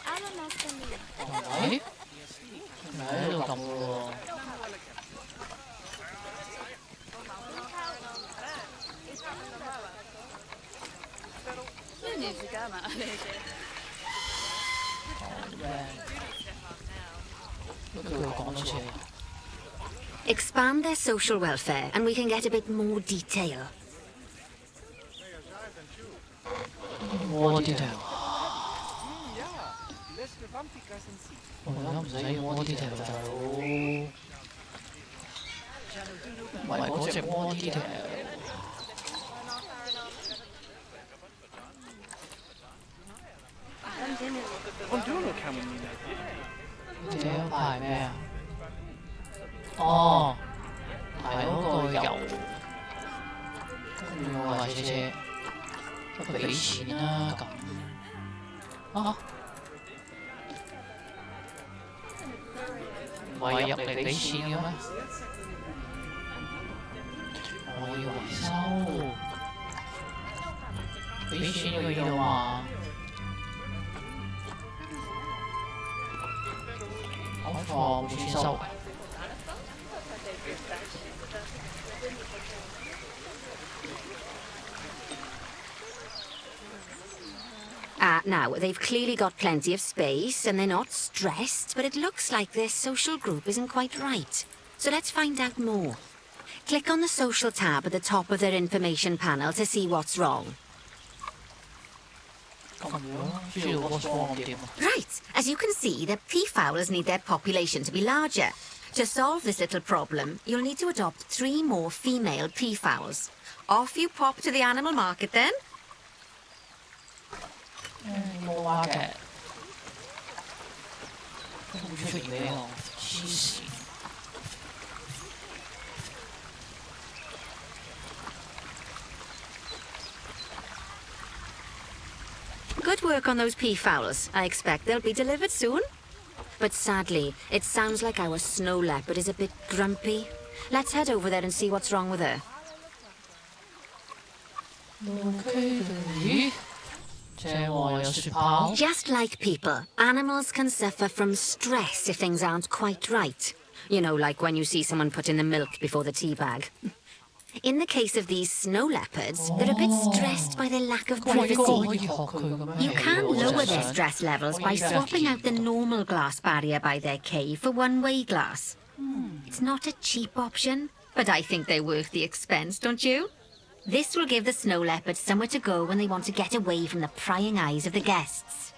[SPEAKER 4] Oh,
[SPEAKER 1] 係咪喺度咁喎？佢講多次。
[SPEAKER 3] Expand their social welfare, and we can get a bit more detail.
[SPEAKER 1] More detail。我而家唔使要 more detail 大佬，唔係嗰隻 more detail。detail 排咩啊？哦，排嗰個油，跟住我話車車，都俾錢啦咁。啊？唔係入嚟俾錢嘅咩？我要維修，俾錢佢要嘛？講錯，冇錢收。
[SPEAKER 3] Now, they've clearly got plenty of space, and they're not stressed, but it looks like their social group isn't quite right. So let's find out more. Click on the social tab at the top of their information panel to see what's wrong. Right, as you can see, the peafowls need their population to be larger. To solve this little problem, you'll need to adopt 3 more female peafowls. Off you pop to the animal market then.
[SPEAKER 1] Animal market。都唔出現俾我，黐線。
[SPEAKER 3] Good work on those peafowls. I expect they'll be delivered soon. But sadly, it sounds like our snow leopard is a bit grumpy. Let's head over there and see what's wrong with her.
[SPEAKER 1] OK，
[SPEAKER 3] Just like people, animals can suffer from stress if things aren't quite right. You know, like when you see someone put in the milk before the tea bag. In the case of these snow leopards, they're a bit stressed by their lack of privacy. You can lower their stress levels by swapping out the normal glass barrier by their cave for one-way glass. It's not a cheap option, but I think they're worth the expense, don't you? This will give the snow leopards somewhere to go when they want to get away from the prying eyes of the guests.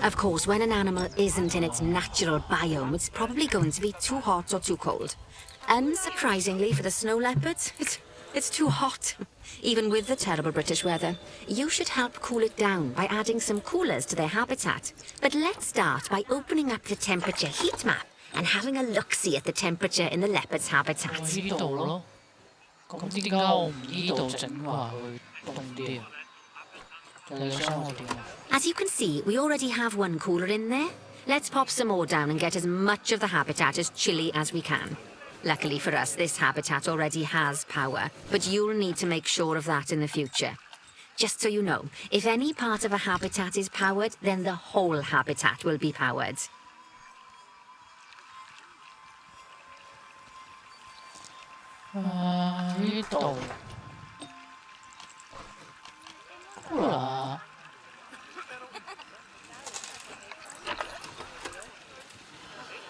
[SPEAKER 3] Of course, when an animal isn't in its natural biome, it's probably going to be too hot or too cold. Unsurprisingly for the snow leopards, it's too hot. Even with the terrible British weather, you should help cool it down by adding some coolers to their habitat. But let's start by opening up the temperature heat map and having a look-see at the temperature in the leopard's habitat. As you can see, we already have one cooler in there. Let's pop some more down and get as much of the habitat as chilly as we can. Luckily for us, this habitat already has power, but you'll need to make sure of that in the future. Just so you know, if any part of a habitat is powered, then the whole habitat will be powered.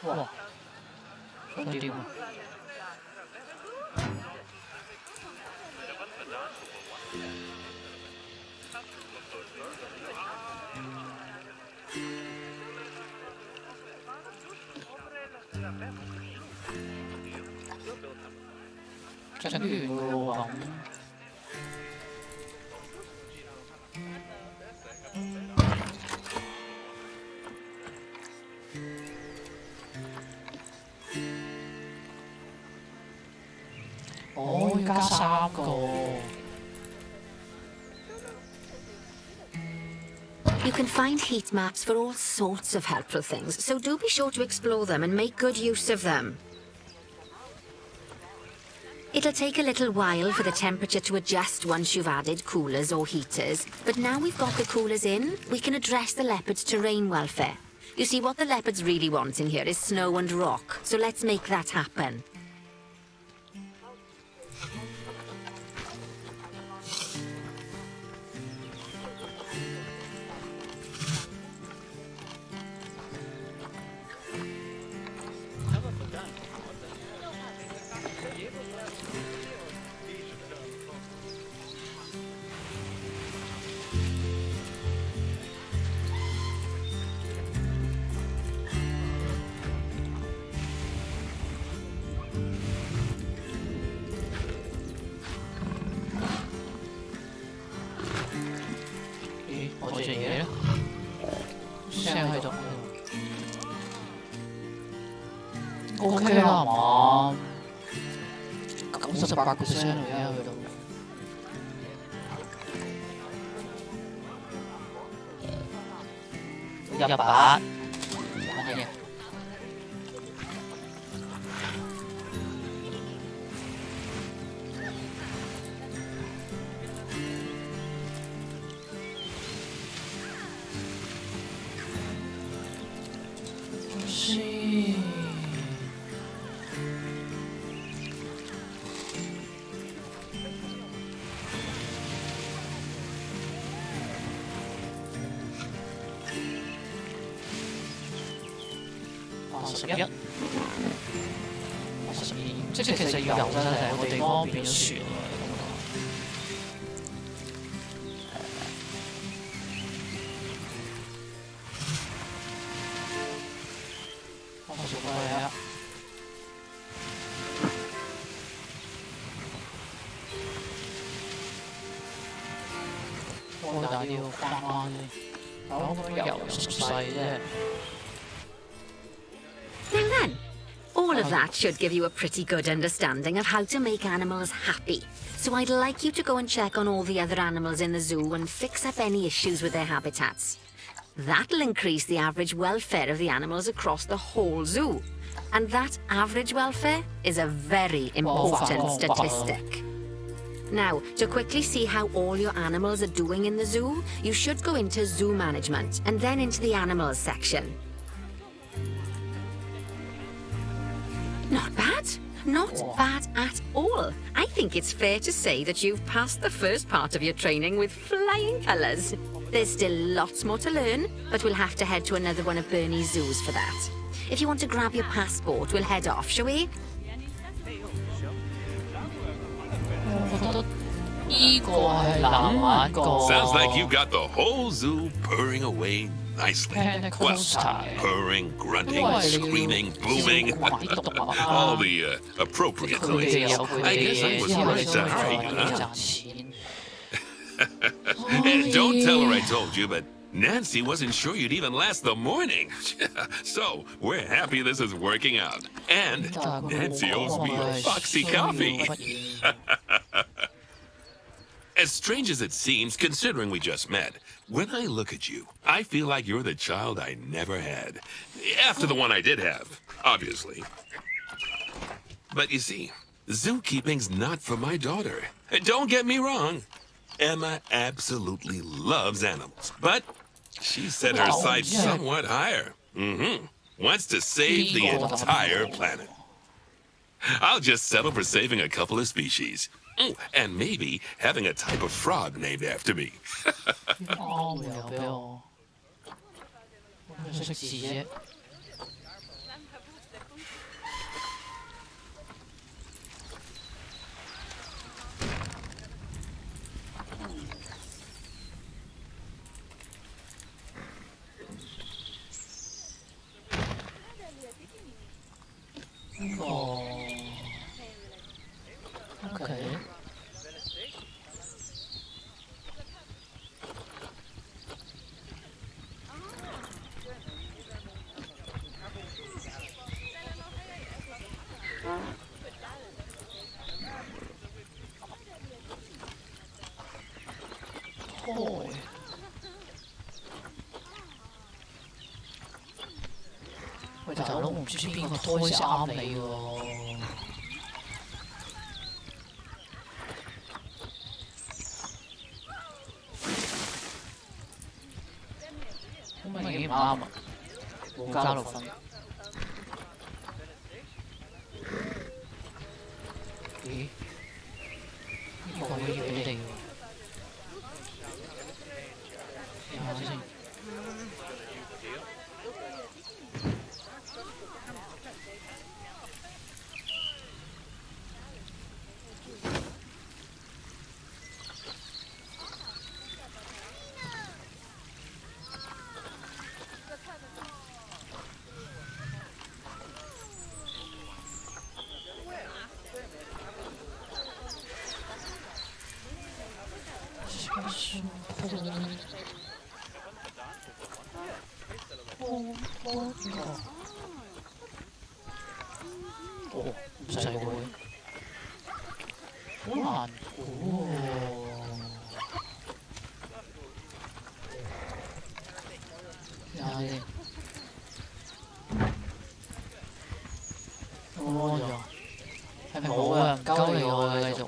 [SPEAKER 1] 哇，想點啊？整完㗎喎咁。哦，要加3個。
[SPEAKER 3] You can find heat maps for all sorts of helpful things, so do be sure to explore them and make good use of them. It'll take a little while for the temperature to adjust once you've added coolers or heaters, but now we've got the coolers in, we can address the leopards' terrain welfare. You see, what the leopards really want in here is snow and rock, so let's make that happen.
[SPEAKER 1] OK 啦，係嘛？98%而家去到。100，玩嘢。81、82，即係其實油真係個地方變咗船啦。82啊！我但係要翻翻先，我個油熟細啫。
[SPEAKER 3] Now then, all of that should give you a pretty good understanding of how to make animals happy. So I'd like you to go and check on all the other animals in the zoo and fix up any issues with their habitats. That'll increase the average welfare of the animals across the whole zoo. And that average welfare is a very important statistic. Now, to quickly see how all your animals are doing in the zoo, you should go into zoo management and then into the animals section. Not bad. Not bad at all. I think it's fair to say that you've passed the first part of your training with flying colours. There's still lots more to learn, but we'll have to head to another one of Bernie's zoos for that. If you want to grab your passport, we'll head off, shall we?
[SPEAKER 2] Sounds like you got the whole zoo purring away nicely. Well, purring, grunting, screaming, booming. All the appropriate noises. I guess I was right to hurry, huh? Don't tell her I told you, but Nancy wasn't sure you'd even last the morning. So, we're happy this is working out. And Nancy owes me a foxy coffee. As strange as it seems, considering we just met, when I look at you, I feel like you're the child I never had. After the one I did have, obviously. But you see, zookeeping's not for my daughter. Don't get me wrong. Emma absolutely loves animals, but she set her sights somewhat higher. Wants to save the entire planet. I'll just settle for saving a couple of species. And maybe having a type of frog named after me.
[SPEAKER 1] 呢個 OK。喂，大佬，我唔知邊個胎先啱你喎。好明顯唔啱啊！冇加6分。咦？呢個可以俾你喎。睇下先。哦，唔使喎，好難估喎。睇下先，有冇安咗？係冇啊，唔鳩你我嘅繼續。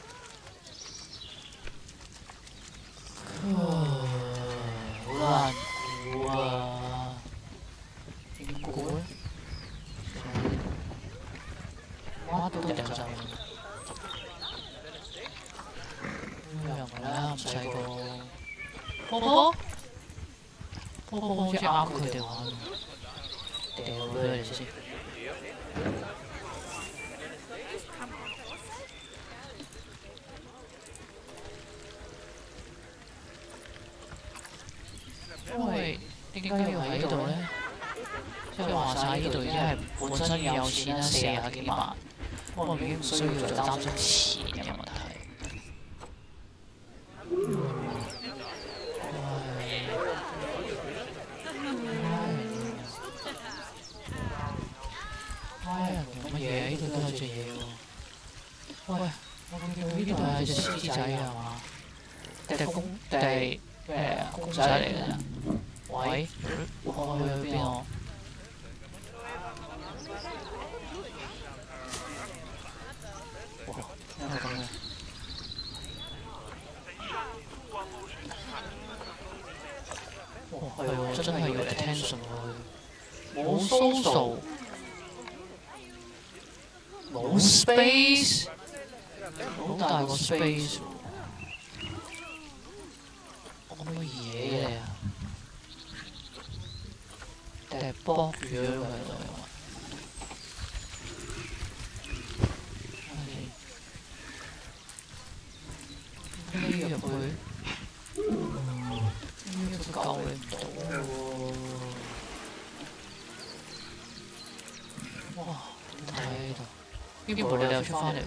[SPEAKER 1] 好難估啊！點估咧？乜都掉晒。又唔係啦，唔細個。波波好似啱佢哋玩，掉俾佢哋先。因為點解要喺呢度咧？即係話晒呢度已經係本身已經有錢啦，40幾萬，我已經唔需要再擔心錢嘅問題。人用乜嘢？呢度都有隻嘢喎。喂，我見到呢度係隻獅子仔係嘛？定公仔嚟嘅？喂，我去邊啊？哇，點解咁嘅？哇，係喎，真係要 attention 喎。冇 social， 冇 space， 好大個 space。乜嘢嚟啊？定係卜住咗佢喺度？飛入去，呢個救你唔到喎！哇，點睇呢度？呢部你又出翻嚟喎？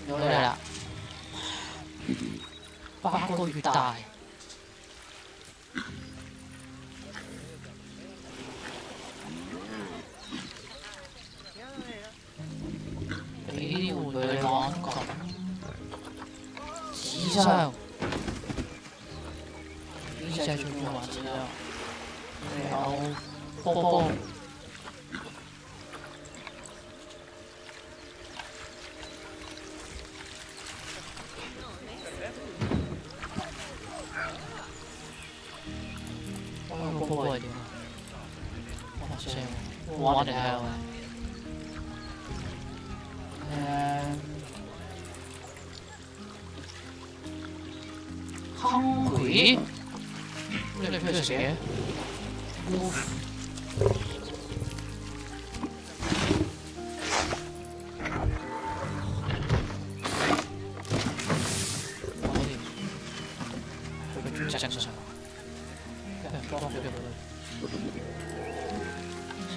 [SPEAKER 1] 有你啦！8個月大，俾啲玩具你玩咁，紙箱，呢隻最中意玩紙箱，有波波。波波係點啊？哇正，我玩嚟睇下喂。Hungry？ 你哋咩食嘢？Wolf。正常。幫咗佢。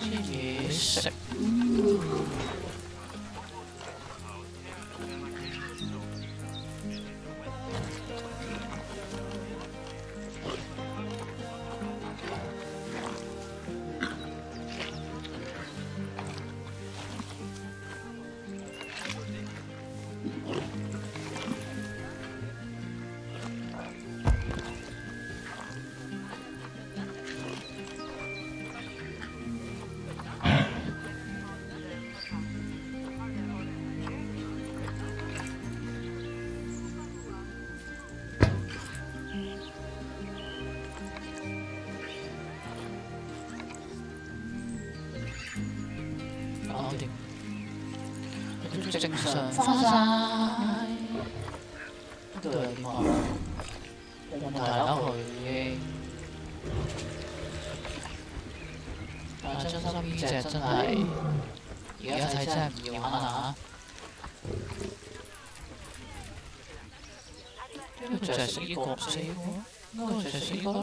[SPEAKER 1] 啲嘢食。搞掂，正常翻晒。呢度有啲乜？冇問題啦，佢已經。但係真心呢只真係，而家睇真係唔要玩啊！呢個就係食呢個，食呢個，應該就係食呢個啦。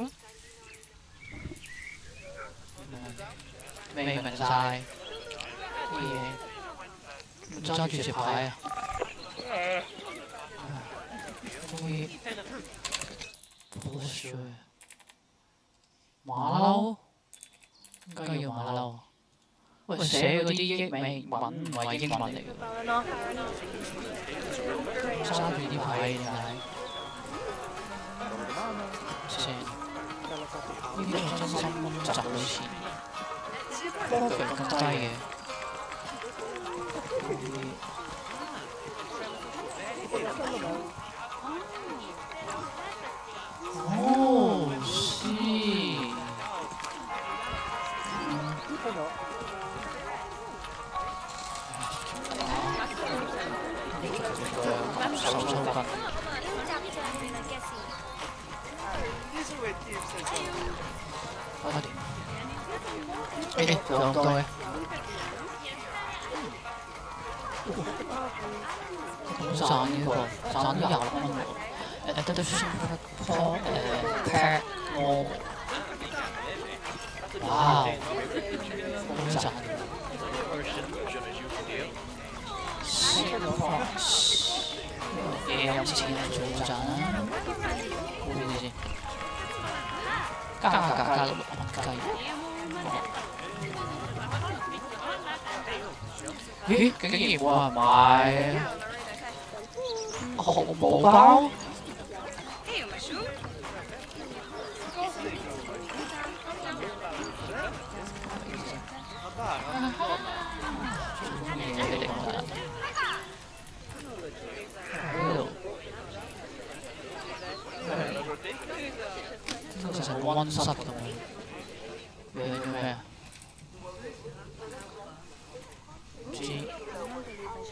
[SPEAKER 1] 未明晒。啲嘢，揸住隻牌啊！終於，好衰。馬騮，應該要馬騮。喂，寫嗰啲英文唔係英文嚟嘅。揸住啲牌點解？正，呢個真心咁賺到錢。profit 咁低嘅。哦，是。手抽筋。快啲！仲有咁多嘅。咁賺呢個，賺咗26蚊喎。得pair 我，哇！咁賺。嘢有錢最好賺啦。估邊啲先？加6雞。咦？竟然冇人買紅寶包？呢個成溫室咁樣，叫咩啊？唔知，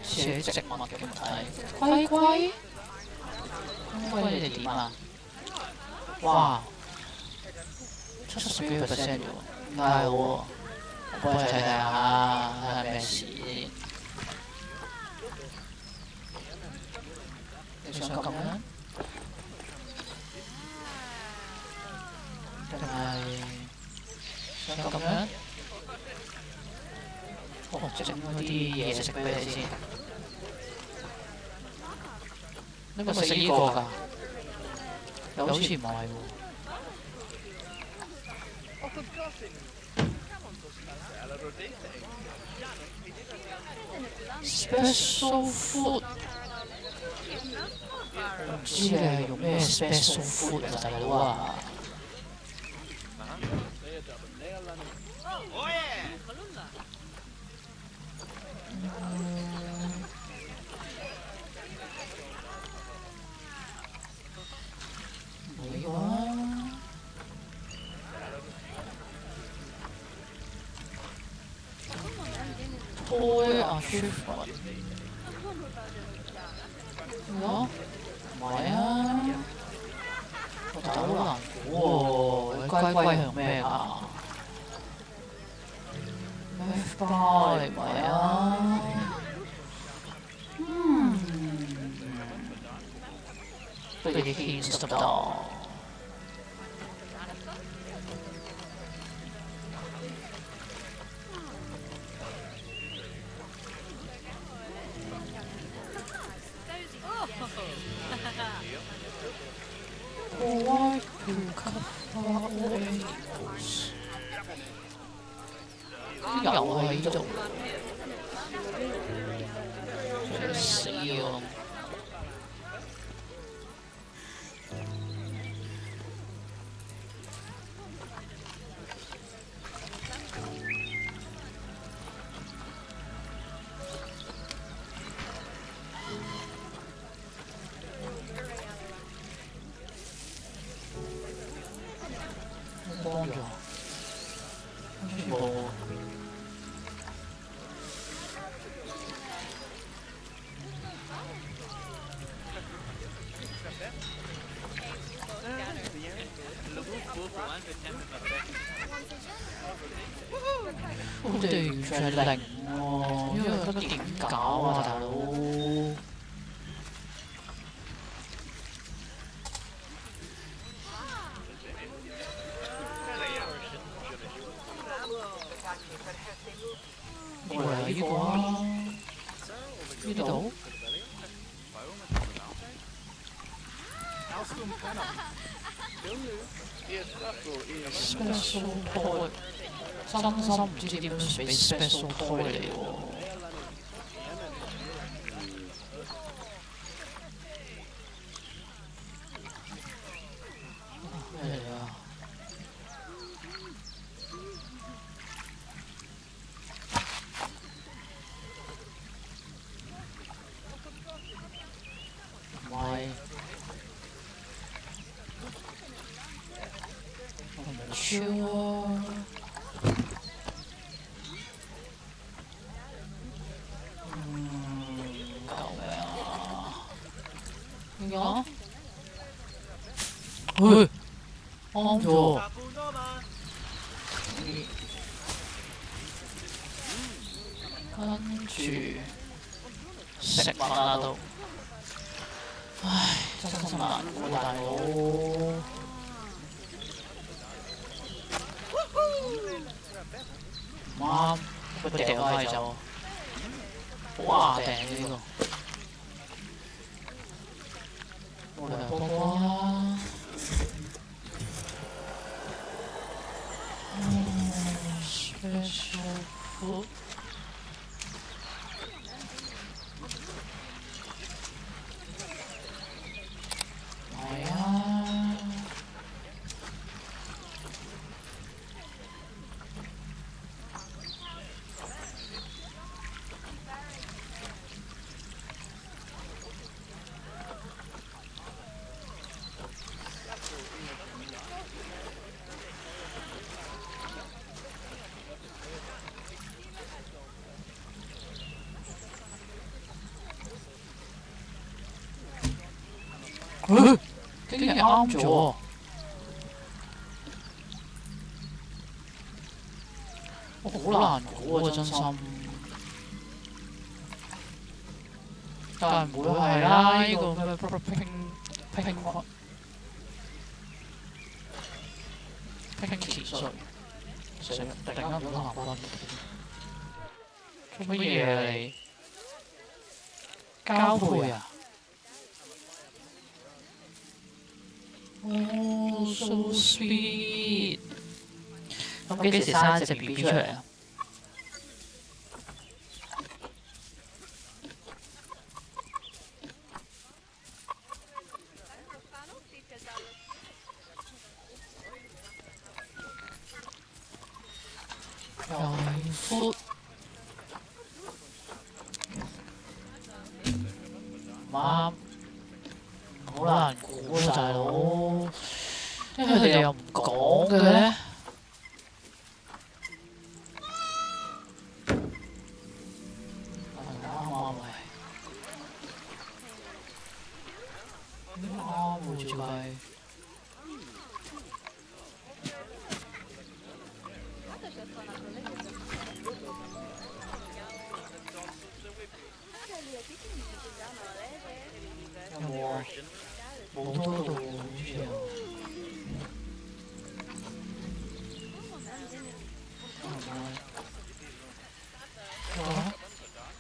[SPEAKER 1] 似係植物嘅問題。龜龜，你哋點啊？哇，70幾%喎，唔係好喎。我幫你睇睇下，睇下咩事先。你想咁樣？定係想咁樣？哦，整嗰啲嘢食俾你先。呢個食呢個㗎？又好似唔係喎。Special food， 我唔知你係用咩 special food 啊，大佬啊！冇啊！推啊出粉，我唔係啊！我但係好難估喎，龜龜係用咩㗎？咩花嚟咪啊？不如牽實得唔又喺度，死啊！幫咗，冇。我哋完全係零喎，因為佢點搞啊，大佬？過嚟呢個啊，呢度。Special toy， 真心唔知點樣俾 special toy 嚟喎。咩嚟啊？唔係。超啊！救命啊！點解？喂，啱咗。跟住食物啊都，唉，真心難過大佬。唔啱，佢掉翻去走。哇！掟呢個，我嚟幫幫啦。Special food。係啊。竟然啱咗！我好難估啊，真心。但唔會係啦，呢個咩拼術，成日突然間唔得行翻。做乜嘢啊你？交配啊！哦 ，so sweet。咁幾時生隻 BB 出嚟啊？又係 food。啱。好難估啊，大佬！因為佢哋又唔講嘅咧。啱啱咪？啱喎，照計。有冇啊？冇多到好似有。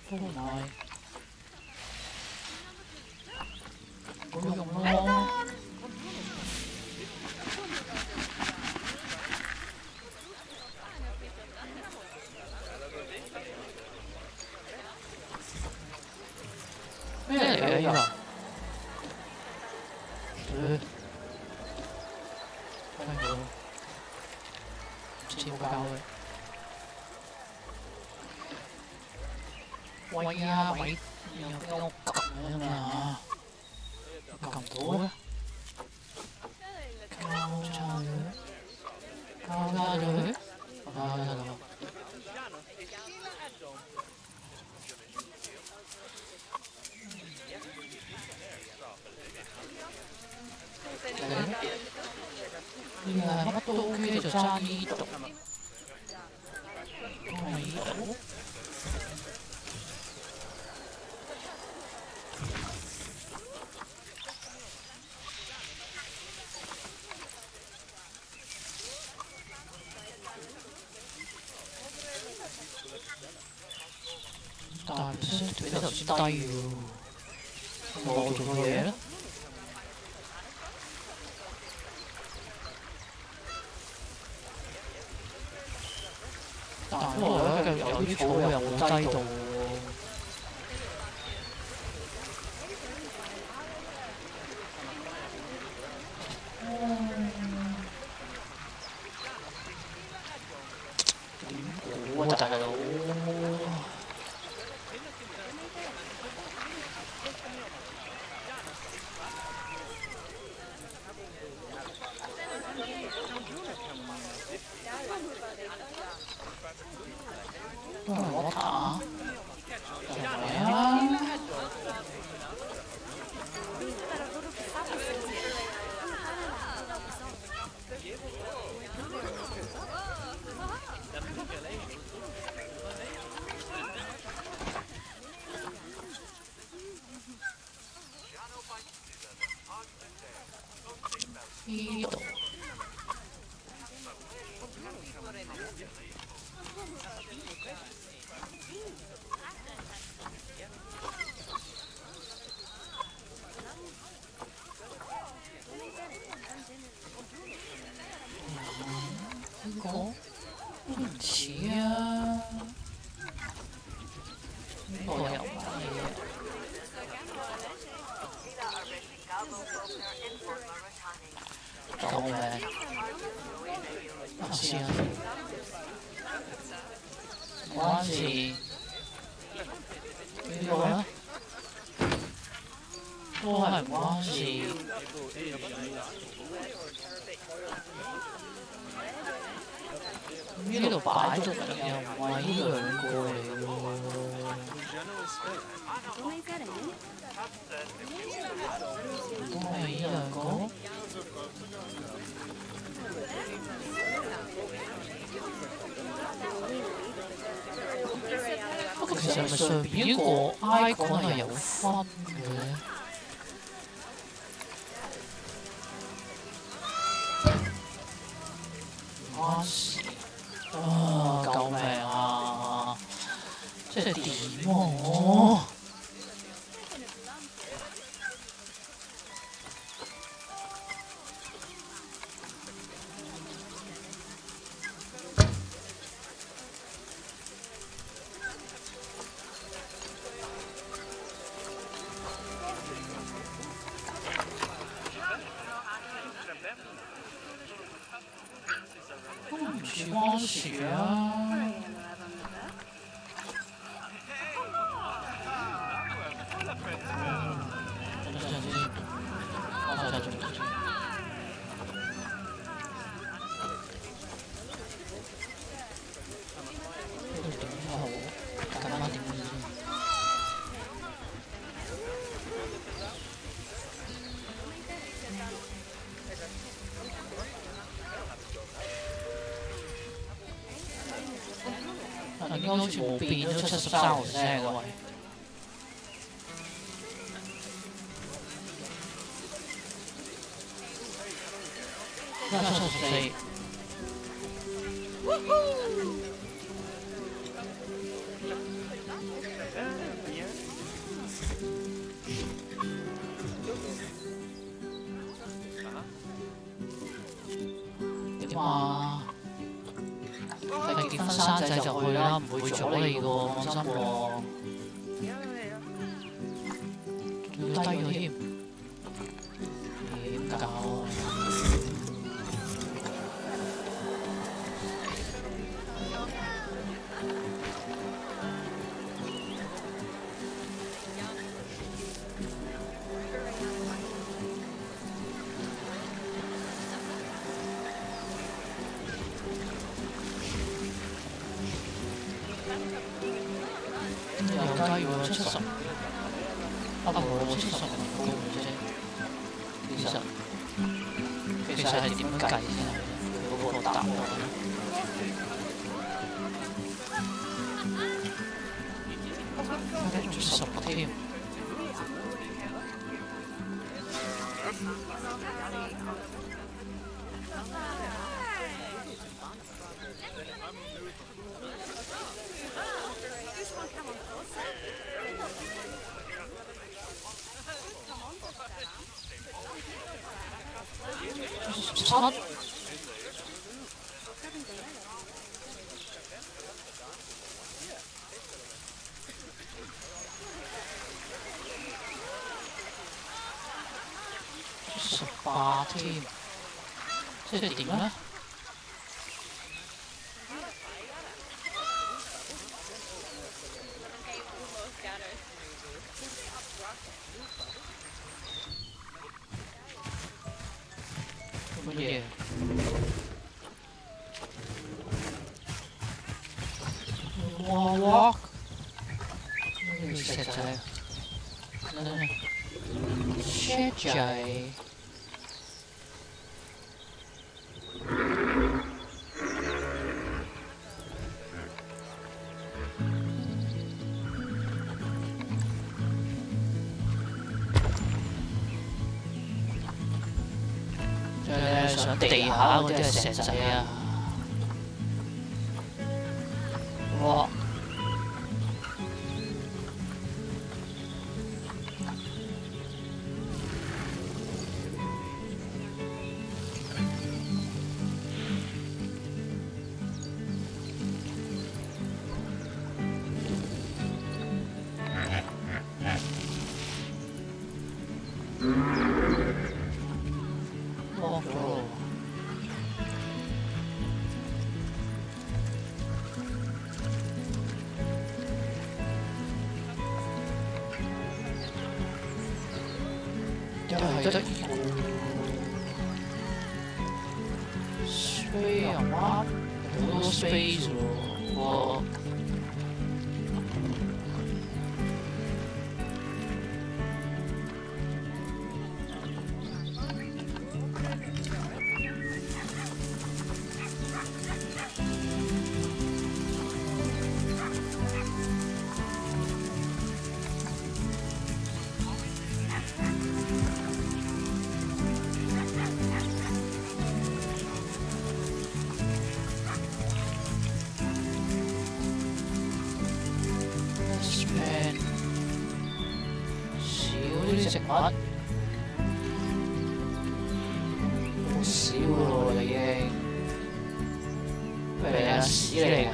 [SPEAKER 1] 都唔係。咁用咯。啦。聽到，照教佢。喂啊喂，又俾我撳啊！撳到嘅，交叉咗，交叉咗，交叉咗。乜都 OK 就爭呢度，呢度。但係本身比頭先低喎，我做過嘢啦。但係我覺得有啲草又冇低到喎。點估啊，大佬？都係我打，係啊！呢度。呢個唔似啊，呢個又唔係啊。救命！啊先啊，唔關事。呢個咧都係唔關事。呢度擺咗又唔係呢兩個嚟喎。都係呢兩個。不過其實係咪上邊呢個 icon 係有分嘅？唔關事。啊！救命啊！即係點啊？都唔似關事啊！應該好似冇變咗73%嘅位。74。點啊？結婚生仔就去啦，唔會阻你個，放心喎。低咗添，點搞？又加要70，冇70唔高嘅啫。其實係點計先？佢嗰個答案。仲10添。718添，即係點咧？乜嘢？哇！呢個石仔，車仔。上地下嗰啲係石仔啊！哇！落咗咯！又係得意喎 ，space 啊嘛，好多 space 喎，哇！食物好少咯，已經係啊屎嚟㗎！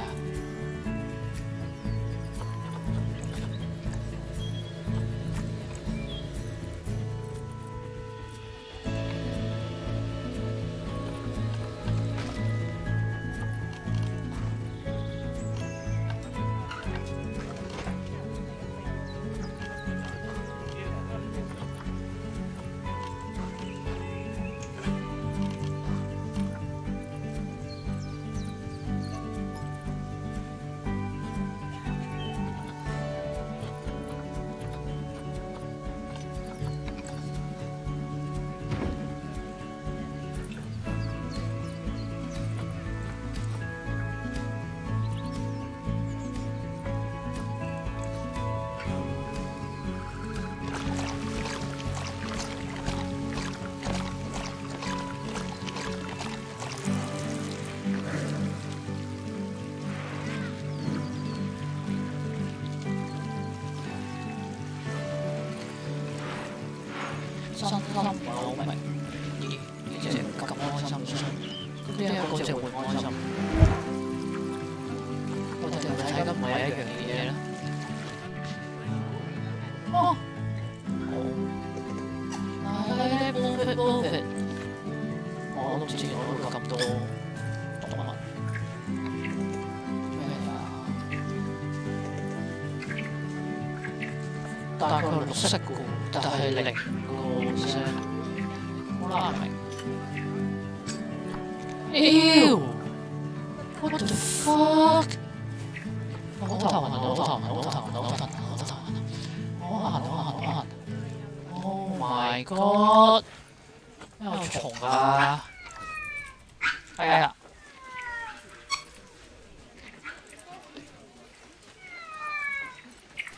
[SPEAKER 1] 真心唔係好明，咦？呢隻咁開心先，呢一個隻會開心。我哋睇緊唔係一樣嘅嘢咧。哦，好。大概綠色嘅，但係零個聲，好難明。What the fuck？ 好頭痕！Oh my god！ 咩有蟲㗎？係啊！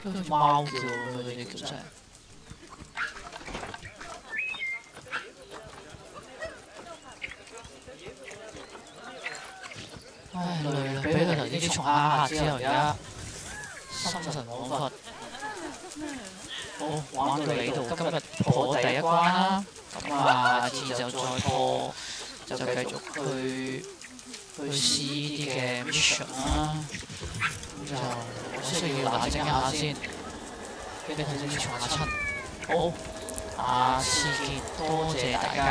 [SPEAKER 1] 好似貓叫咁樣啲叫聲。唉，累啦！俾佢頭先啲蟲嚇之後，而家心神恍惚。好，玩到嚟度，今日破第一關啦。咁下次就再破，就繼續去試呢啲嘅 mission 啦。咁就需要冷靜一下先，俾頭先啲蟲嚇親。好，下次見，多謝大家。